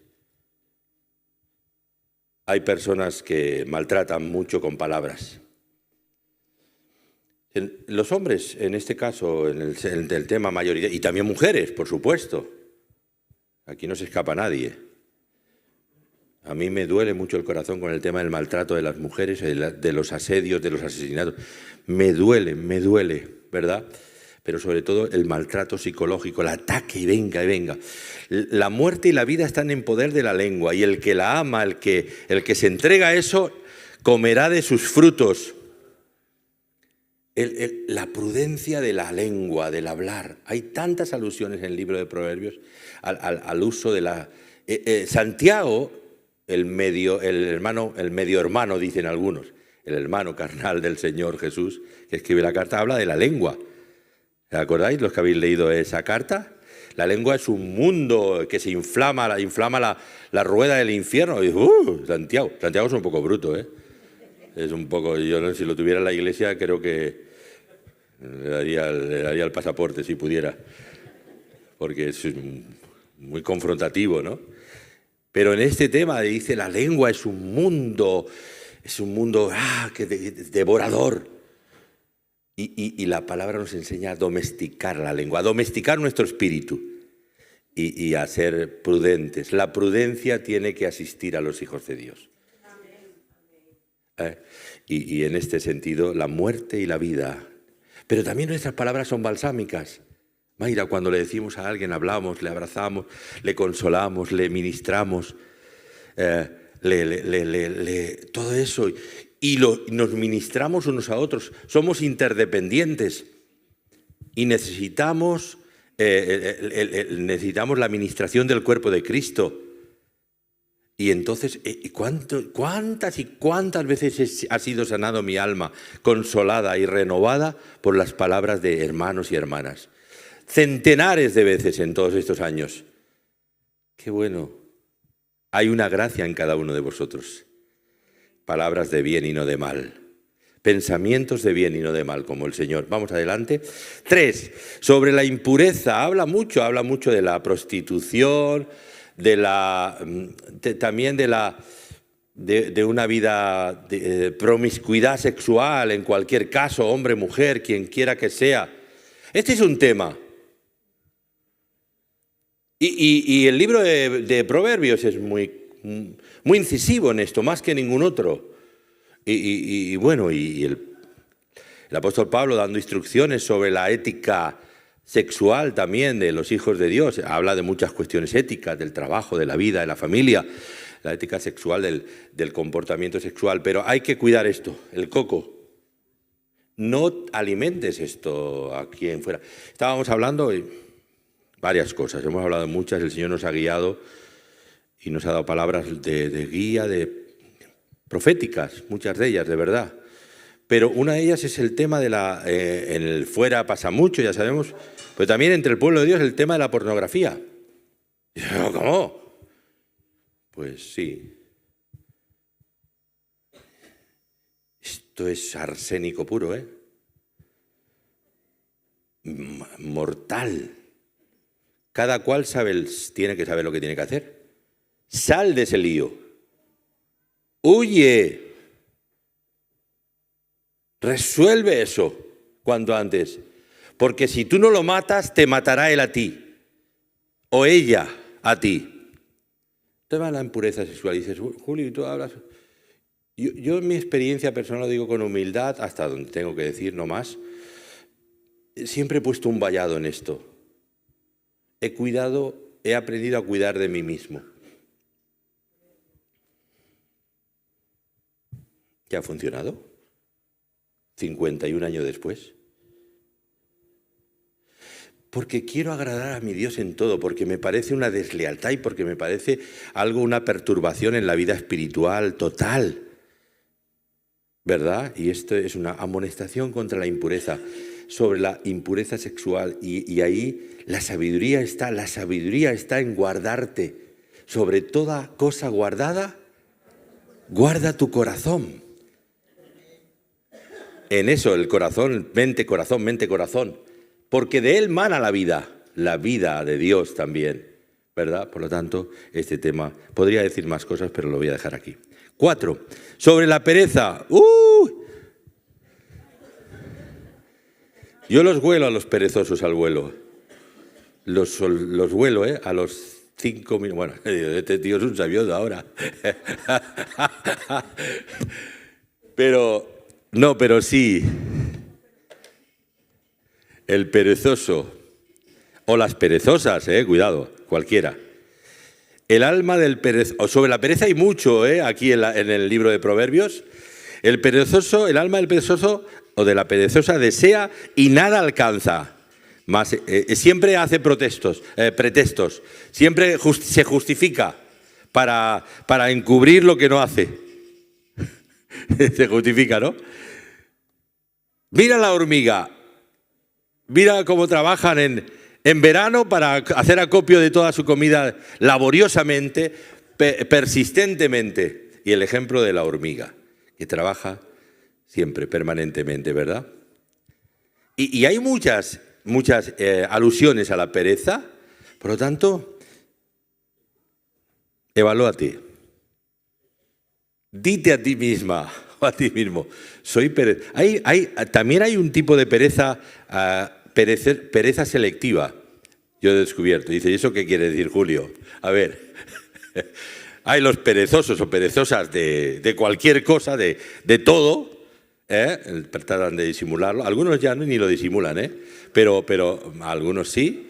Hay personas que maltratan mucho con palabras. Los hombres, en este caso, en el tema mayoritario, y también mujeres, por supuesto. Aquí no se escapa nadie. A mí me duele mucho el corazón con el tema del maltrato de las mujeres, de los asedios, de los asesinatos. Me duele, ¿verdad? Pero sobre todo el maltrato psicológico, el ataque y venga, y venga. La muerte y la vida están en poder de la lengua, y el que la ama, el que se entrega a eso, comerá de sus frutos. La prudencia de la lengua, del hablar. Hay tantas alusiones en el libro de Proverbios al uso de la... Santiago, el medio hermano, dicen algunos, el hermano carnal del Señor Jesús, que escribe la carta, habla de la lengua. ¿Acordáis los que habéis leído esa carta? La lengua es un mundo que se inflama la rueda del infierno. Y, Santiago es un poco bruto, ¿eh? Es un poco, yo no sé, si lo tuviera en la iglesia creo que le daría el pasaporte si pudiera, porque es muy confrontativo, ¿no? Pero en este tema dice la lengua es un mundo devorador. Y la palabra nos enseña a domesticar la lengua, a domesticar nuestro espíritu y a ser prudentes. La prudencia tiene que asistir a los hijos de Dios. Y en este sentido, la muerte y la vida. Pero también nuestras palabras son balsámicas. Mayra, cuando le decimos a alguien, hablamos, le abrazamos, le consolamos, le ministramos, todo eso. Y nos ministramos unos a otros. Somos interdependientes y necesitamos la administración del cuerpo de Cristo. Y entonces, ¿cuántas veces ha sido sanado mi alma, consolada y renovada por las palabras de hermanos y hermanas? Centenares de veces en todos estos años. Qué bueno. Hay una gracia en cada uno de vosotros. Palabras de bien y no de mal. Pensamientos de bien y no de mal, como el Señor. Vamos adelante. 3. Sobre la impureza. Habla mucho de la prostitución, también de una vida de promiscuidad sexual, en cualquier caso, hombre, mujer, quien quiera que sea. Este es un tema. Y el libro de Proverbios es muy incisivo en esto, más que ningún otro. El apóstol Pablo, dando instrucciones sobre la ética sexual también de los hijos de Dios, habla de muchas cuestiones éticas, del trabajo, de la vida, de la familia, la ética sexual, del comportamiento sexual. Pero hay que cuidar esto, el coco. No alimentes esto aquí en fuera. Estábamos hablando de varias cosas, hemos hablado de muchas, el Señor nos ha guiado y nos ha dado palabras de guía, proféticas, muchas de ellas, de verdad. Pero una de ellas es el tema de en el fuera pasa mucho, ya sabemos, pero también entre el pueblo de Dios el tema de la pornografía. ¿Cómo? Pues sí. Esto es arsénico puro, ¿eh? Mortal. Cada cual tiene que saber lo que tiene que hacer. Sal de ese lío. Huye. Resuelve eso cuanto antes. Porque si tú no lo matas, te matará él a ti. O ella a ti. Te va la impureza sexual y dices, Julio, tú hablas. Yo en mi experiencia personal lo digo con humildad, hasta donde tengo que decir, no más. Siempre he puesto un vallado en esto. He aprendido a cuidar de mí mismo. ¿Qué ha funcionado? 51 años después. Porque quiero agradar a mi Dios en todo, porque me parece una deslealtad y porque me parece una perturbación en la vida espiritual total. ¿Verdad? Y esto es una amonestación contra la impureza, sobre la impureza sexual. Y ahí la sabiduría está en guardarte. Sobre toda cosa guardada, guarda tu corazón. En eso, el corazón, mente, corazón. Porque de él mana la vida de Dios también, ¿verdad? Por lo tanto, este tema, podría decir más cosas, pero lo voy a dejar aquí. 4. Sobre la pereza. Yo los huelo a los perezosos al vuelo. Los huelo, a los 5 minutos. Bueno, este tío es un sabioso ahora. Pero sí. El perezoso. O las perezosas, cuidado, cualquiera. El alma del perezoso. Sobre la pereza hay mucho, aquí en el libro de Proverbios. El perezoso, el alma del perezoso o de la perezosa desea y nada alcanza. Siempre hace pretextos. Siempre se justifica para encubrir lo que no hace. Se justifica, ¿no? Mira la hormiga. Mira cómo trabajan en verano para hacer acopio de toda su comida laboriosamente, persistentemente. Y el ejemplo de la hormiga, que trabaja siempre, permanentemente, ¿verdad? Y hay muchas alusiones a la pereza. Por lo tanto, evalúate. Dite a ti misma o a ti mismo, soy pereza. También hay un tipo de pereza, pereza selectiva. Yo he descubierto. Dice, ¿y eso qué quiere decir, Julio? A ver, hay los perezosos o perezosas de cualquier cosa, de todo, tratan de disimularlo. Algunos ya ni lo disimulan, pero algunos sí.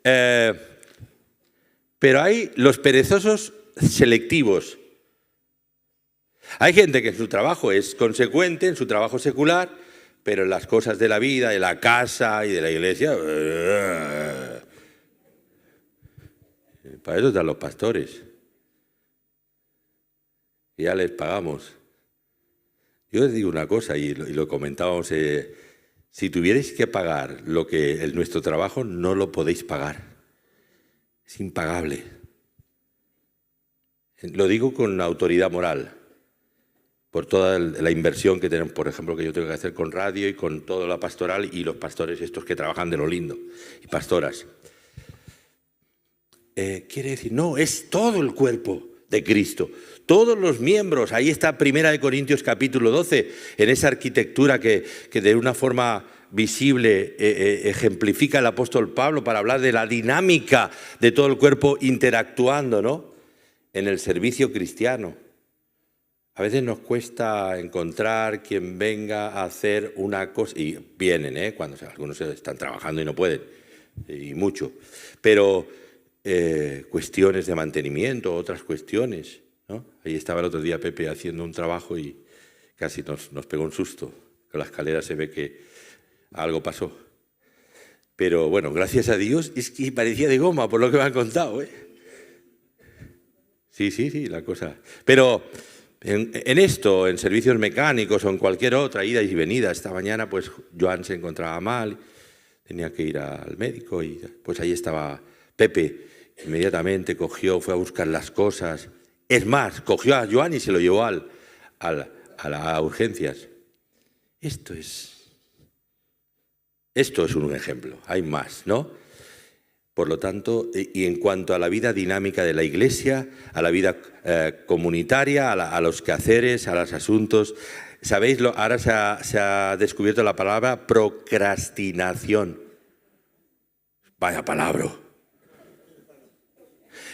Pero hay los perezosos selectivos. Hay gente que en su trabajo es consecuente, en su trabajo secular, pero en las cosas de la vida, de la casa y de la iglesia, para eso están los pastores. Y ya les pagamos. Yo les digo una cosa, y lo comentábamos, si tuvierais que pagar lo que es nuestro trabajo, no lo podéis pagar. Es impagable. Lo digo con autoridad moral, por toda la inversión que tenemos, por ejemplo, que yo tengo que hacer con radio y con toda la pastoral y los pastores estos que trabajan de lo lindo, y pastoras. Quiere decir, no, es todo el cuerpo de Cristo, todos los miembros. Ahí está 1 Corintios capítulo 12, en esa arquitectura que de una forma visible ejemplifica el apóstol Pablo para hablar de la dinámica de todo el cuerpo interactuando, ¿no?, en el servicio cristiano. A veces nos cuesta encontrar quien venga a hacer una cosa, y vienen, cuando algunos están trabajando y no pueden, y mucho, pero cuestiones de mantenimiento, otras cuestiones, ¿no? Ahí estaba el otro día Pepe haciendo un trabajo y casi nos pegó un susto. Con la escalera se ve que algo pasó. Pero bueno, gracias a Dios, es que parecía de goma por lo que me han contado, Sí, la cosa. Pero en esto, en servicios mecánicos o en cualquier otra ida y venida, esta mañana pues Joan se encontraba mal, tenía que ir al médico y pues ahí estaba Pepe. Inmediatamente cogió, fue a buscar las cosas. Es más, cogió a Joan y se lo llevó a las urgencias. Esto es un ejemplo, hay más, ¿no? Por lo tanto, y en cuanto a la vida dinámica de la Iglesia, a la vida comunitaria, a los quehaceres, a los asuntos, ¿sabéis? Ahora se ha descubierto la palabra procrastinación. Vaya palabra.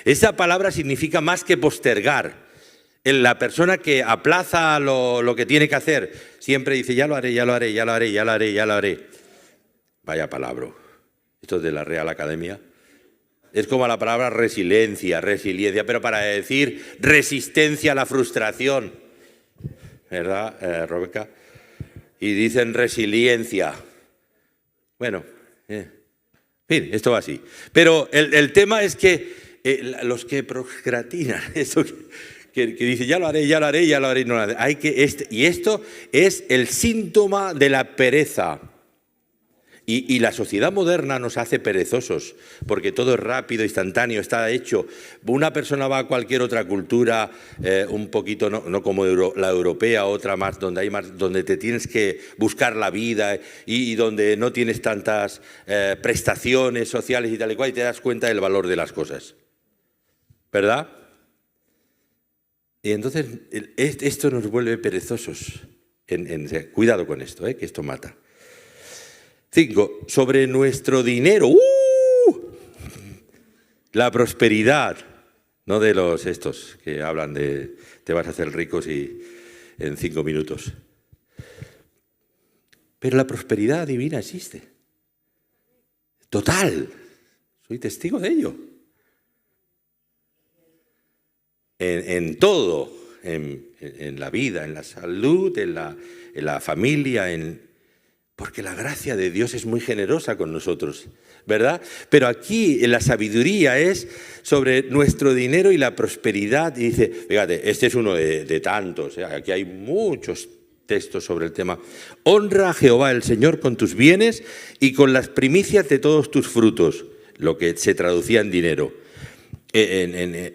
Esa palabra significa más que postergar. La persona que aplaza lo que tiene que hacer, siempre dice, ya lo haré. Vaya palabra. Esto es de la Real Academia. Es como la palabra resiliencia, pero para decir resistencia a la frustración. ¿Verdad, Rebeca? Y dicen resiliencia. Bueno, en fin, esto va así. Pero el tema es que los que procrastinan, esto que dice ya lo haré, no lo haré. Y esto es el síntoma de la pereza. Y la sociedad moderna nos hace perezosos, porque todo es rápido, instantáneo, está hecho. Una persona va a cualquier otra cultura, un poquito, no como la europea, otra más, donde te tienes que buscar la vida y donde no tienes tantas prestaciones sociales y tal y cual, y te das cuenta del valor de las cosas. ¿Verdad? Y entonces esto nos vuelve perezosos. Cuidado con esto, que esto mata. 5. Sobre nuestro dinero. La prosperidad. No de los estos que hablan de te vas a hacer ricos y en 5 minutos. Pero la prosperidad divina existe. Total. Soy testigo de ello. En todo. En la vida, en la salud, en la familia, porque la gracia de Dios es muy generosa con nosotros, ¿verdad? Pero aquí la sabiduría es sobre nuestro dinero y la prosperidad. Y dice, fíjate, este es uno de tantos, ¿eh? Aquí hay muchos textos sobre el tema. Honra a Jehová el Señor con tus bienes y con las primicias de todos tus frutos, lo que se traducía en dinero.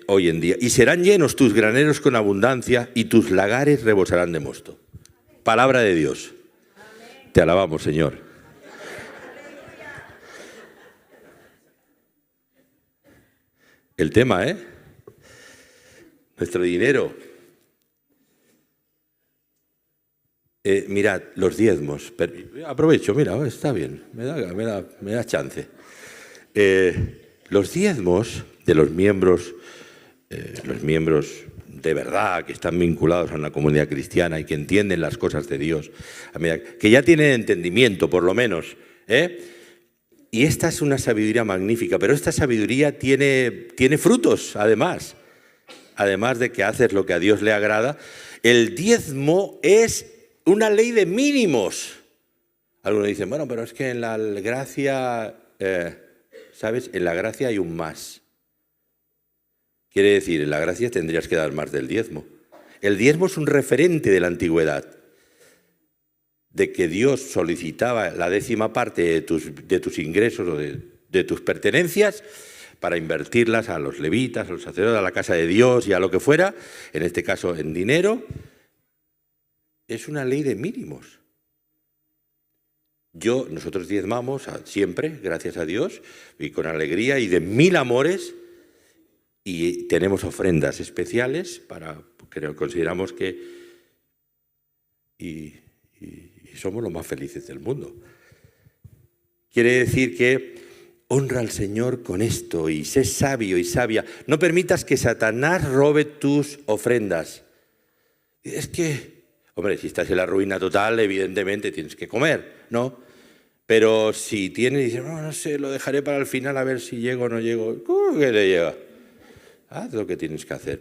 Hoy en día, y serán llenos tus graneros con abundancia y tus lagares rebosarán de mosto. Palabra de Dios. Amén. Te alabamos, Señor. El tema, nuestro dinero. Mirad, los diezmos. Aprovecho, mira, está bien, me da chance. Los diezmos de los miembros de verdad, que están vinculados a una comunidad cristiana y que entienden las cosas de Dios, que ya tienen entendimiento, por lo menos, Y esta es una sabiduría magnífica, pero esta sabiduría tiene frutos, además de que haces lo que a Dios le agrada. El diezmo es una ley de mínimos. Algunos dicen, bueno, pero es que en la gracia, ¿sabes? En la gracia hay un más. Quiere decir, en la gracia tendrías que dar más del diezmo. El diezmo es un referente de la antigüedad, de que Dios solicitaba la 10ª parte de tus ingresos o de tus pertenencias para invertirlas a los levitas, a los sacerdotes, a la casa de Dios y a lo que fuera, en este caso en dinero. Es una ley de mínimos. Nosotros diezmamos siempre, gracias a Dios, y con alegría y de 1000 amores. Y tenemos ofrendas especiales que consideramos que y somos los más felices del mundo. Quiere decir que honra al Señor con esto y sé sabio y sabia. No permitas que Satanás robe tus ofrendas. Es que, hombre, si estás en la ruina total, evidentemente tienes que comer, ¿no? Pero si tienes, dices, no sé, lo dejaré para el final a ver si llego o no llego. ¿Cómo que te llega? Haz lo que tienes que hacer.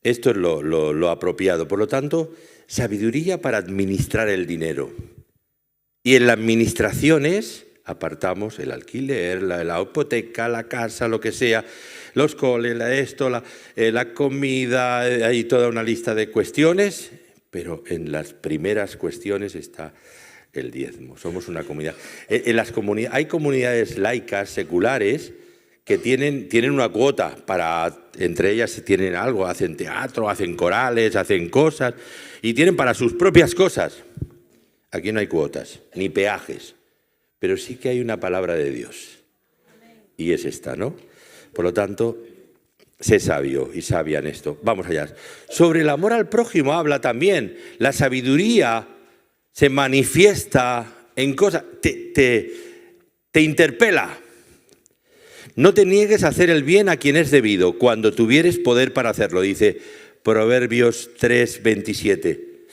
Esto es lo apropiado. Por lo tanto, sabiduría para administrar el dinero. Y en las administraciones apartamos el alquiler, la hipoteca, la casa, lo que sea, los coles, la comida, hay toda una lista de cuestiones, pero en las primeras cuestiones está el diezmo. Somos una comunidad. Hay comunidades laicas, seculares, que tienen una cuota entre ellas tienen algo, hacen teatro, hacen corales, hacen cosas y tienen para sus propias cosas. Aquí no hay cuotas, ni peajes, pero sí que hay una palabra de Dios y es esta, ¿no? Por lo tanto, sé sabio y sabia en esto. Vamos allá. Sobre el amor al prójimo habla también. La sabiduría se manifiesta en cosas, te interpela. No te niegues a hacer el bien a quien es debido, cuando tuvieres poder para hacerlo, dice Proverbios 3:27.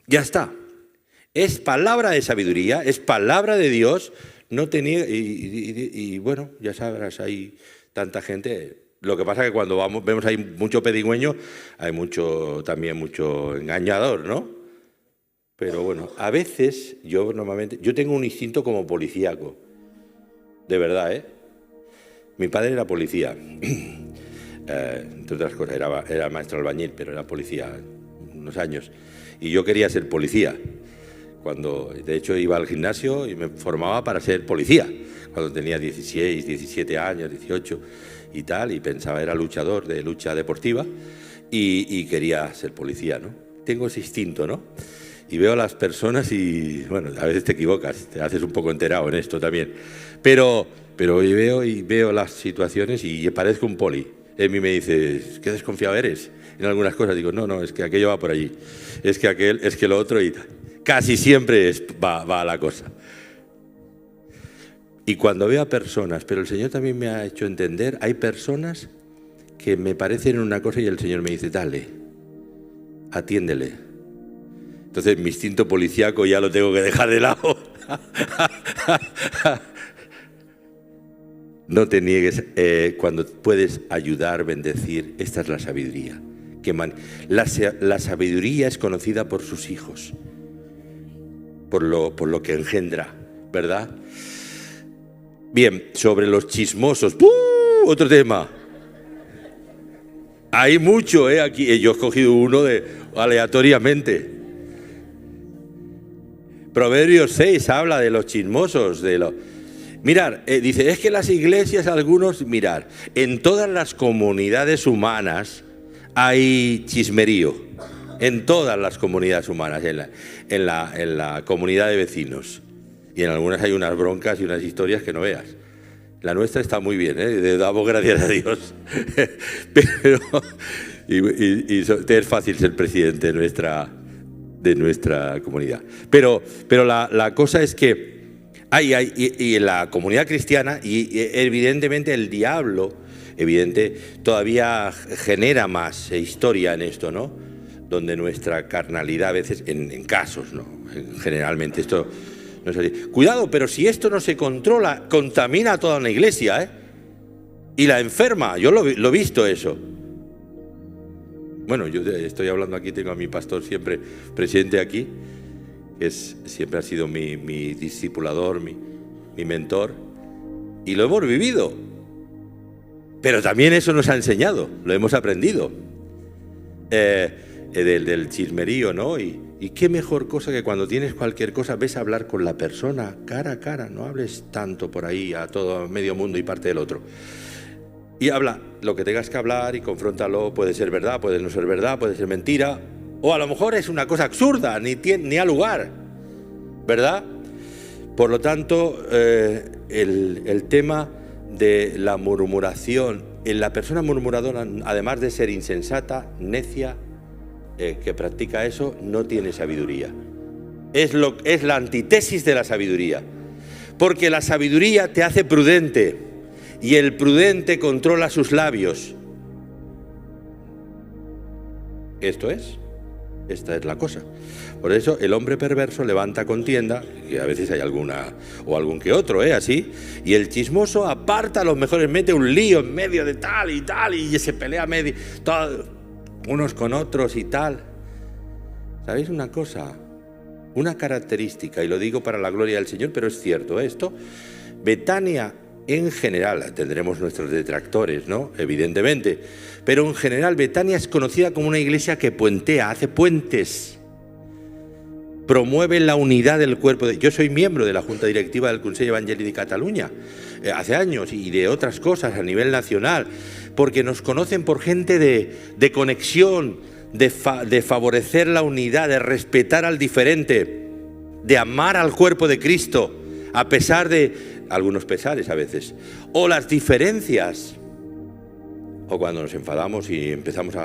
Ya está. Es palabra de sabiduría, es palabra de Dios. No te niegues. Y bueno, ya sabrás, hay tanta gente. Lo que pasa es que cuando vemos hay mucho pedigüeño, hay también mucho engañador, ¿no? Pero bueno, a veces yo tengo un instinto como policíaco. De verdad, ¿eh? Mi padre era policía, entre otras cosas, era maestro albañil, pero era policía unos años. Y yo quería ser policía. De hecho, iba al gimnasio y me formaba para ser policía. Cuando tenía 16, 17 años, 18 y tal, y pensaba, era luchador de lucha deportiva y quería ser policía, ¿no? Tengo ese instinto, ¿no? Y veo a las personas y, bueno, a veces te equivocas, te haces un poco enterado en esto también. Pero veo las situaciones y parezco un poli. Él me dice, ¿qué desconfiado eres? En algunas cosas digo, no, es que aquello va por allí. Es que lo otro y tal. Casi siempre va a la cosa. Y cuando veo a personas, pero el Señor también me ha hecho entender, hay personas que me parecen una cosa y el Señor me dice, dale, atiéndele. Entonces mi instinto policíaco ya lo tengo que dejar de lado. No te niegues cuando puedes ayudar, bendecir. Esta es la sabiduría. La sabiduría es conocida por sus hijos, por lo que engendra, ¿verdad? Bien, sobre los chismosos, otro tema. Hay mucho, aquí. Yo he escogido uno aleatoriamente. Proverbios 6 habla de los chismosos, Mirar, dice, es que las iglesias, algunos, mirar, en todas las comunidades humanas hay chismerío. En todas las comunidades humanas, en la comunidad de vecinos. Y en algunas hay unas broncas y unas historias que no veas. La nuestra está muy bien, damos gracias a Dios. Pero es fácil ser presidente de nuestra comunidad. Pero la cosa es que y en la comunidad cristiana, y evidentemente el diablo, todavía genera más historia en esto, ¿no? Donde nuestra carnalidad a veces, en casos, ¿no? Generalmente esto no es así. Cuidado, pero si esto no se controla, contamina a toda una iglesia, y la enferma. Yo lo he visto eso. Bueno, yo estoy hablando aquí, tengo a mi pastor siempre presente aquí, que siempre ha sido mi discipulador, mi mentor, y lo hemos vivido. Pero también eso nos ha enseñado, lo hemos aprendido, del chismerío, ¿no? Y qué mejor cosa que cuando tienes cualquier cosa, ves a hablar con la persona cara a cara, no hables tanto por ahí a todo medio mundo y parte del otro. Y habla lo que tengas que hablar y confróntalo. Puede ser verdad, puede no ser verdad, puede ser mentira, o a lo mejor es una cosa absurda, ni a lugar, ¿verdad? Por lo tanto, el tema de la murmuración, en la persona murmuradora, además de ser insensata, necia, que practica eso, no tiene sabiduría. Es la antítesis de la sabiduría, porque la sabiduría te hace prudente y el prudente controla sus labios. Esta es la cosa. Por eso el hombre perverso levanta contienda, y a veces hay alguna o algún que otro, así, y el chismoso aparta a los mejores, mete un lío en medio de tal, y se pelea unos con otros y tal. ¿Sabéis una cosa? Una característica, y lo digo para la gloria del Señor, pero es cierto esto. Betania, en general, tendremos nuestros detractores, ¿no? Evidentemente, pero en general Betania es conocida como una iglesia que puentea, hace puentes, promueve la unidad del cuerpo. Yo soy miembro de la Junta Directiva del Consell Evangélic de Cataluña, hace años, y de otras cosas a nivel nacional, porque nos conocen por gente de conexión, de favorecer la unidad, de respetar al diferente, de amar al cuerpo de Cristo, a pesar de algunos pesares a veces, o las diferencias, o cuando nos enfadamos y empezamos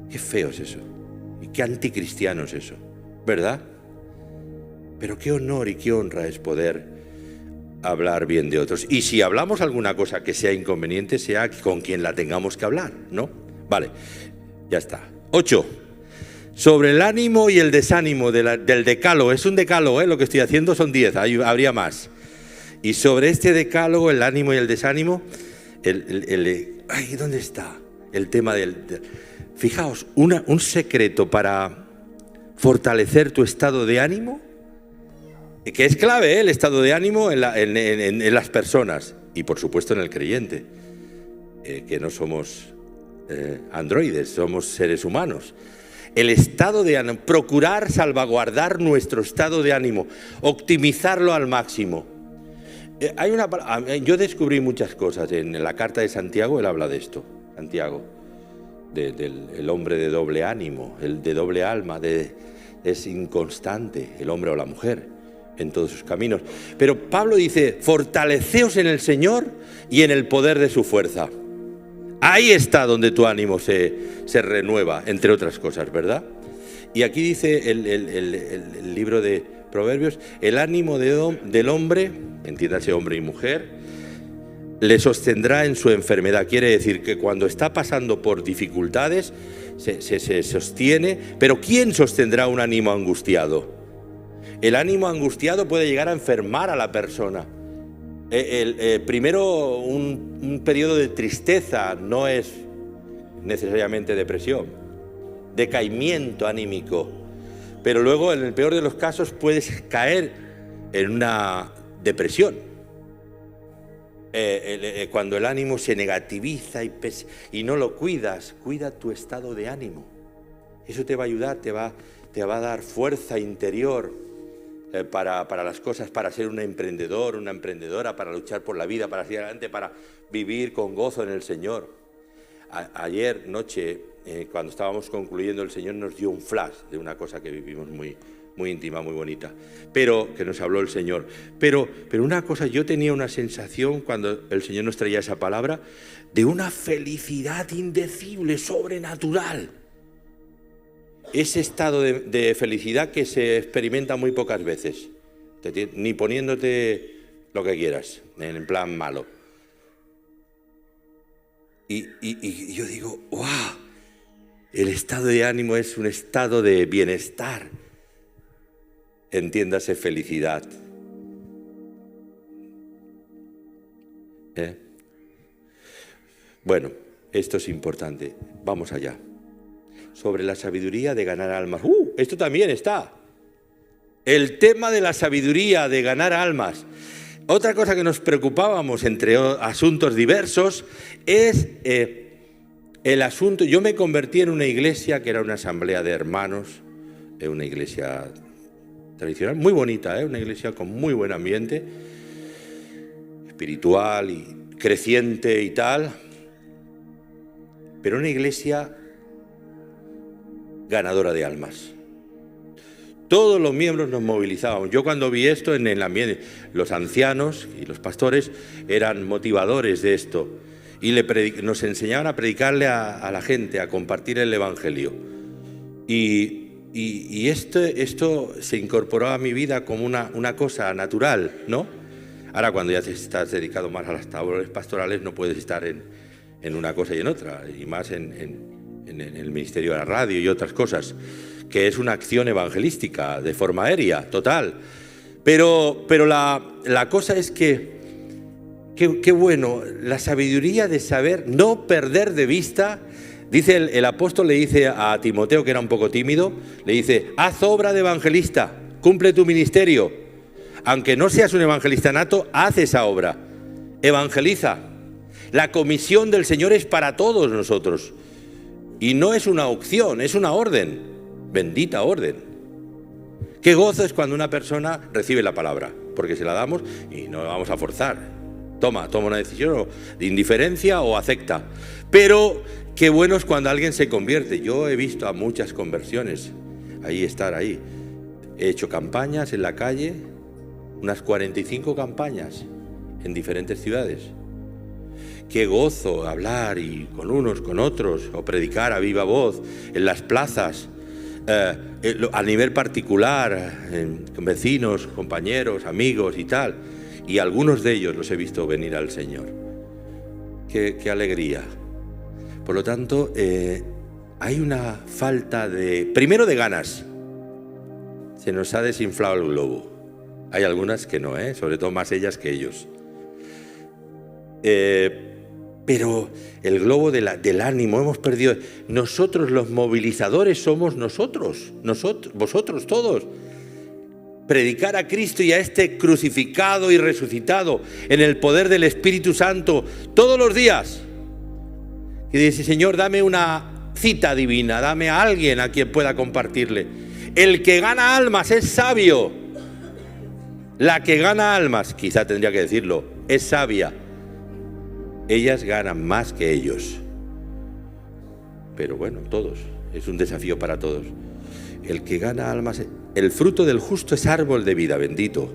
qué feo es eso, y qué anticristiano es eso, ¿verdad? Pero qué honor y qué honra es poder hablar bien de otros. Y si hablamos alguna cosa que sea inconveniente, sea con quien la tengamos que hablar, ¿no? Vale, ya está. 8. Sobre el ánimo y el desánimo del decálogo. Es un decálogo, lo que estoy haciendo son 10, habría más. Y sobre este decálogo, el ánimo y el desánimo, ¿dónde está? El tema fijaos, un secreto para fortalecer tu estado de ánimo, que es clave, el estado de ánimo en las personas, y por supuesto en el creyente, que no somos androides, somos seres humanos. El estado de ánimo, procurar salvaguardar nuestro estado de ánimo, optimizarlo al máximo. Yo descubrí muchas cosas en la carta de Santiago. Él habla de esto, Santiago, del hombre de doble ánimo, el de doble alma, es inconstante el hombre o la mujer en todos sus caminos. Pero Pablo dice, fortaleceos en el Señor y en el poder de su fuerza. Ahí está donde tu ánimo se renueva, entre otras cosas, ¿verdad? Y aquí dice el libro de Proverbios, el ánimo del hombre, entiéndase hombre y mujer, le sostendrá en su enfermedad. Quiere decir que cuando está pasando por dificultades se sostiene. Pero ¿quién sostendrá un ánimo angustiado? El ánimo angustiado puede llegar a enfermar a la persona. Primero, un periodo de tristeza no es necesariamente depresión, decaimiento anímico. Pero luego, en el peor de los casos, puedes caer en una depresión. Cuando el ánimo se negativiza y no lo cuidas, cuida tu estado de ánimo. Eso te va a ayudar, te va a dar fuerza interior para las cosas, para ser un emprendedor, una emprendedora, para luchar por la vida, para seguir adelante, para vivir con gozo en el Señor. Ayer noche, cuando estábamos concluyendo, el Señor nos dio un flash de una cosa que vivimos muy íntima, muy bonita, pero que nos habló el Señor. Pero una cosa, yo tenía una sensación cuando el Señor nos traía esa palabra de una felicidad indecible, sobrenatural. Ese estado de felicidad que se experimenta muy pocas veces, ni poniéndote lo que quieras, en plan malo. Y yo digo, ¡wow! El estado de ánimo es un estado de bienestar. Entiéndase felicidad. Bueno, esto es importante. Vamos allá. Sobre la sabiduría de ganar almas. Esto también está. El tema de la sabiduría de ganar almas. Otra cosa que nos preocupábamos, entre asuntos diversos, es el asunto. Yo me convertí en una iglesia que era una asamblea de hermanos, una iglesia tradicional, muy bonita, una iglesia con muy buen ambiente, espiritual y creciente y tal, pero una iglesia ganadora de almas. Todos los miembros nos movilizábamos. Yo cuando vi esto en el ambiente, los ancianos y los pastores eran motivadores de esto y nos enseñaban a predicarle a la gente, a compartir el Evangelio. Y esto se incorporó a mi vida como una cosa natural, ¿no? Ahora, cuando ya te estás dedicado más a las labores pastorales, no puedes estar en una cosa y en otra, y más en el ministerio de la radio y otras cosas, que es una acción evangelística de forma aérea, total. Pero la cosa es que qué bueno, la sabiduría de saber no perder de vista. Dice el apóstol, le dice a Timoteo, que era un poco tímido, le dice, haz obra de evangelista, cumple tu ministerio. Aunque no seas un evangelista nato, haz esa obra, evangeliza. La comisión del Señor es para todos nosotros. Y no es una opción, es una orden, bendita orden. Qué gozo es cuando una persona recibe la palabra, porque se la damos y no la vamos a forzar. Toma una decisión de indiferencia o acepta. Pero qué bueno es cuando alguien se convierte. Yo he visto a muchas conversiones, estar ahí. He hecho campañas en la calle, unas 45 campañas en diferentes ciudades. Qué gozo hablar y con unos, con otros, o predicar a viva voz en las plazas, a nivel particular, con vecinos, compañeros, amigos y tal. Y algunos de ellos los he visto venir al Señor. Qué alegría. Por lo tanto, hay una falta primero de ganas. Se nos ha desinflado el globo. Hay algunas que no, sobre todo más ellas que ellos. Pero el globo del ánimo hemos perdido. Nosotros los movilizadores somos nosotros, vosotros todos. Predicar a Cristo y a este crucificado y resucitado en el poder del Espíritu Santo todos los días. Y dice, Señor, dame una cita divina, dame a alguien a quien pueda compartirle. El que gana almas es sabio. La que gana almas, quizá tendría que decirlo, es sabia. Ellas ganan más que ellos. Pero bueno, todos. Es un desafío para todos. El que gana almas, el fruto del justo es árbol de vida, bendito.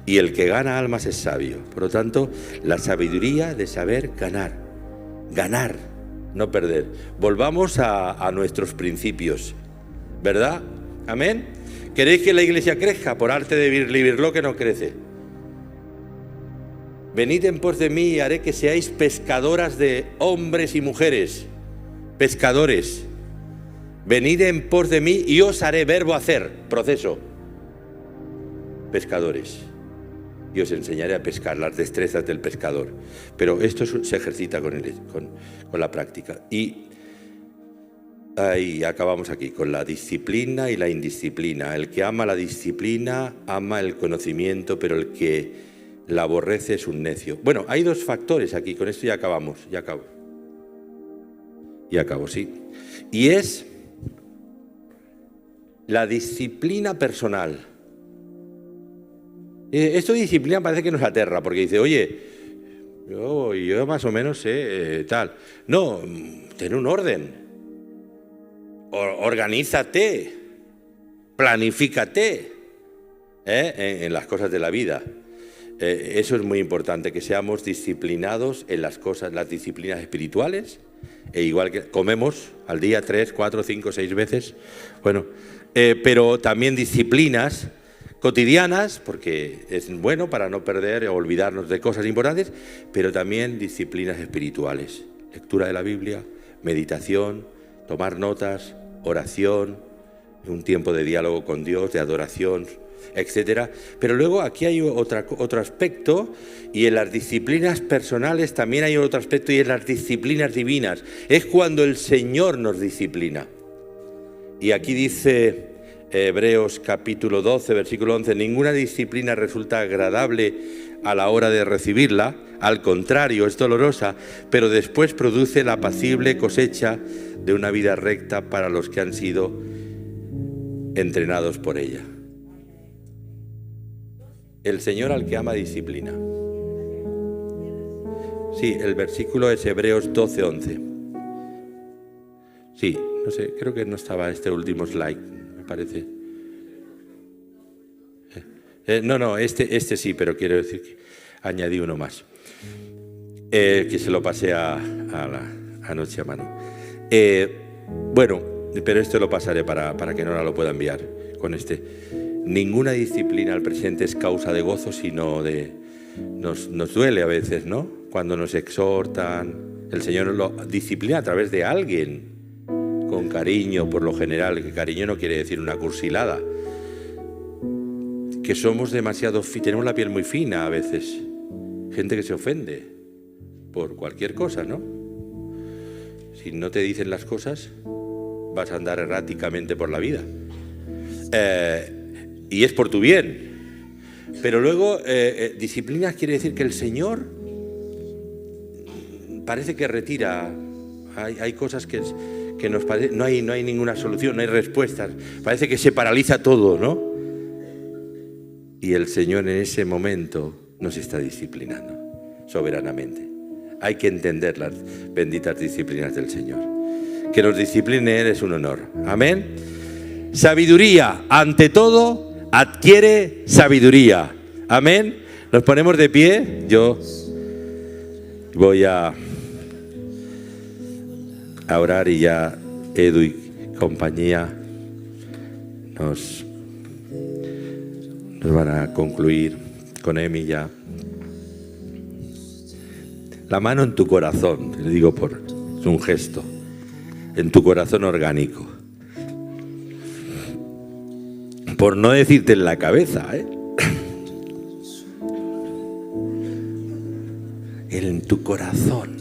Y el que gana almas es sabio. Por lo tanto, la sabiduría de saber ganar. Ganar, no perder. Volvamos a nuestros principios, ¿verdad? Amén. ¿Queréis que la iglesia crezca? Por arte de vivirlo que no crece. Venid en pos de mí y haré que seáis pescadoras de hombres y mujeres. Pescadores. Venid en pos de mí y os haré, verbo hacer, proceso. Pescadores. Y os enseñaré a pescar, las destrezas del pescador. Pero esto se ejercita con la práctica. Y ahí acabamos aquí, con la disciplina y la indisciplina. El que ama la disciplina, ama el conocimiento, pero el que la aborrece es un necio. Bueno, hay dos factores aquí, con esto ya acabamos, ya acabo, sí. Y es la disciplina personal. Esto de disciplina parece que nos aterra, porque dice, oye, yo más o menos sé tal. No, ten un orden. Organízate, planifícate en las cosas de la vida. Eso es muy importante, que seamos disciplinados en las cosas, las disciplinas espirituales, e igual que comemos al día 3, 4, 5, 6 veces, bueno, pero también disciplinas cotidianas, porque es bueno para no perder o olvidarnos de cosas importantes, pero también disciplinas espirituales, lectura de la Biblia, meditación, tomar notas, oración, un tiempo de diálogo con Dios, de adoración, etcétera. Pero luego aquí hay otro aspecto, y en las disciplinas personales también hay otro aspecto, y en las disciplinas divinas. Es cuando el Señor nos disciplina. Y aquí dice Hebreos capítulo 12, versículo 11, ninguna disciplina resulta agradable a la hora de recibirla, al contrario, es dolorosa, pero después produce la apacible cosecha de una vida recta para los que han sido entrenados por ella. El Señor al que ama disciplina. Sí, el versículo es Hebreos 12, 11. Sí, no sé, creo que no estaba este último slide, me parece. No, este sí, pero quiero decir que añadí uno más. Que se lo pasé anoche a mano. Bueno, pero esto lo pasaré para que Nora lo pueda enviar con este. Ninguna disciplina al presente es causa de gozo, sino nos duele a veces, ¿no? Cuando nos exhortan, el Señor lo disciplina a través de alguien, con cariño, por lo general, que cariño no quiere decir una cursilada, que somos demasiado, tenemos la piel muy fina a veces, gente que se ofende por cualquier cosa, ¿no? Si no te dicen las cosas, vas a andar erráticamente por la vida. Y es por tu bien. Pero luego, disciplinas quiere decir que el Señor parece que retira. Hay cosas que nos parece, no hay ninguna solución, no hay respuestas. Parece que se paraliza todo, ¿no? Y el Señor en ese momento nos está disciplinando soberanamente. Hay que entender las benditas disciplinas del Señor. Que nos discipline Él es un honor. Amén. Sabiduría, ante todo, adquiere sabiduría. Amén. Nos ponemos de pie. Yo voy a orar y ya Edu y compañía nos van a concluir con Emi ya. La mano en tu corazón, te lo digo es un gesto, en tu corazón orgánico. Por no decirte en la cabeza, en tu corazón.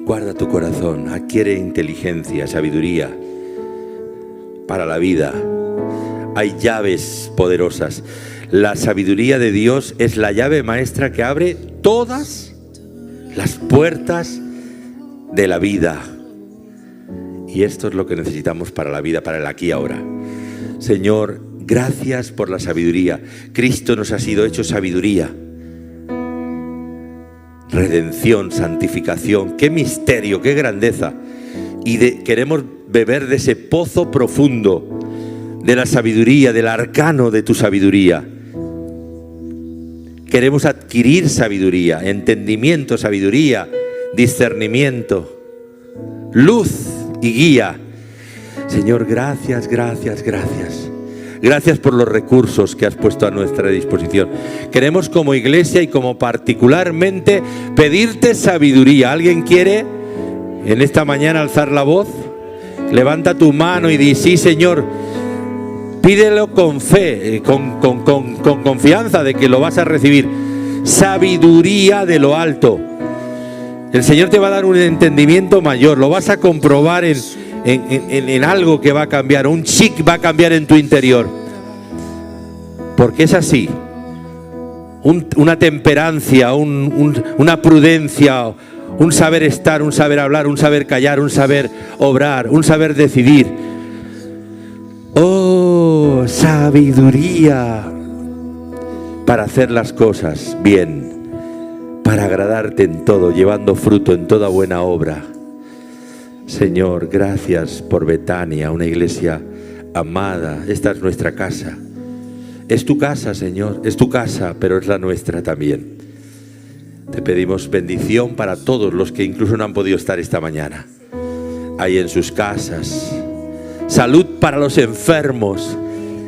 Guarda tu corazón, adquiere inteligencia, sabiduría para la vida. Hay llaves poderosas. La sabiduría de Dios es la llave maestra que abre todas las puertas de la vida. Y esto es lo que necesitamos para la vida, para el aquí y ahora. Señor, gracias por la sabiduría. Cristo nos ha sido hecho sabiduría. Redención, santificación, qué misterio, qué grandeza. Y queremos beber de ese pozo profundo de la sabiduría, del arcano de tu sabiduría. Queremos adquirir sabiduría, entendimiento, sabiduría, discernimiento. luz y guía. Señor, gracias, gracias, gracias. Gracias por los recursos que has puesto a nuestra disposición. Queremos como iglesia y como particularmente pedirte sabiduría. ¿Alguien quiere en esta mañana alzar la voz? Levanta tu mano y di: sí, Señor. Pídelo con fe, con confianza de que lo vas a recibir. Sabiduría de lo alto. El Señor te va a dar un entendimiento mayor. Lo vas a comprobar en algo que va a cambiar. Un chic va a cambiar en tu interior. Porque es así. Una temperancia, una prudencia, un saber estar, un saber hablar, un saber callar, un saber obrar, un saber decidir. Oh, sabiduría para hacer las cosas bien, para agradarte en todo, llevando fruto en toda buena obra. Señor, gracias por Betania, una iglesia amada. Esta es nuestra casa. Es tu casa, Señor, es tu casa, pero es la nuestra también. Te pedimos bendición para todos los que incluso no han podido estar esta mañana ahí en sus casas. Salud para los enfermos.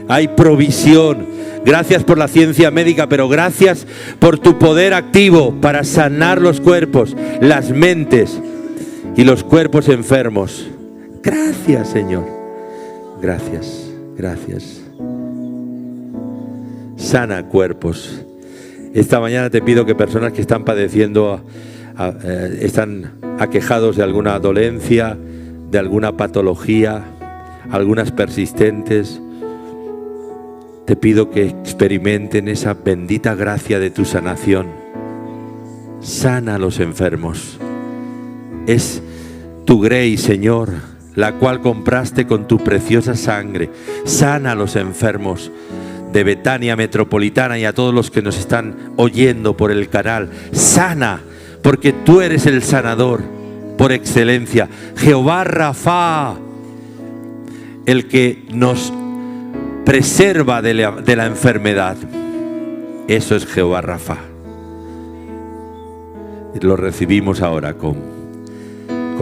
Hay provisión. Gracias por la ciencia médica, pero gracias por tu poder activo para sanar los cuerpos, las mentes y los cuerpos enfermos. Gracias, Señor. Gracias, gracias. Sana cuerpos. Esta mañana te pido que personas que están padeciendo, están aquejados de alguna dolencia, de alguna patología, algunas persistentes, te pido que experimenten esa bendita gracia de tu sanación. Sana a los enfermos. Es tu grey, Señor, la cual compraste con tu preciosa sangre. Sana a los enfermos de Betania Metropolitana y a todos los que nos están oyendo por el canal. Sana, porque tú eres el sanador por excelencia. Jehová Rafa, el que nos preserva de la enfermedad. Eso es Jehová Rafa. Lo recibimos ahora con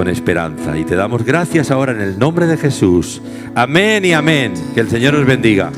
esperanza y te damos gracias ahora en el nombre de Jesús. Amén y amén. Que el Señor os bendiga.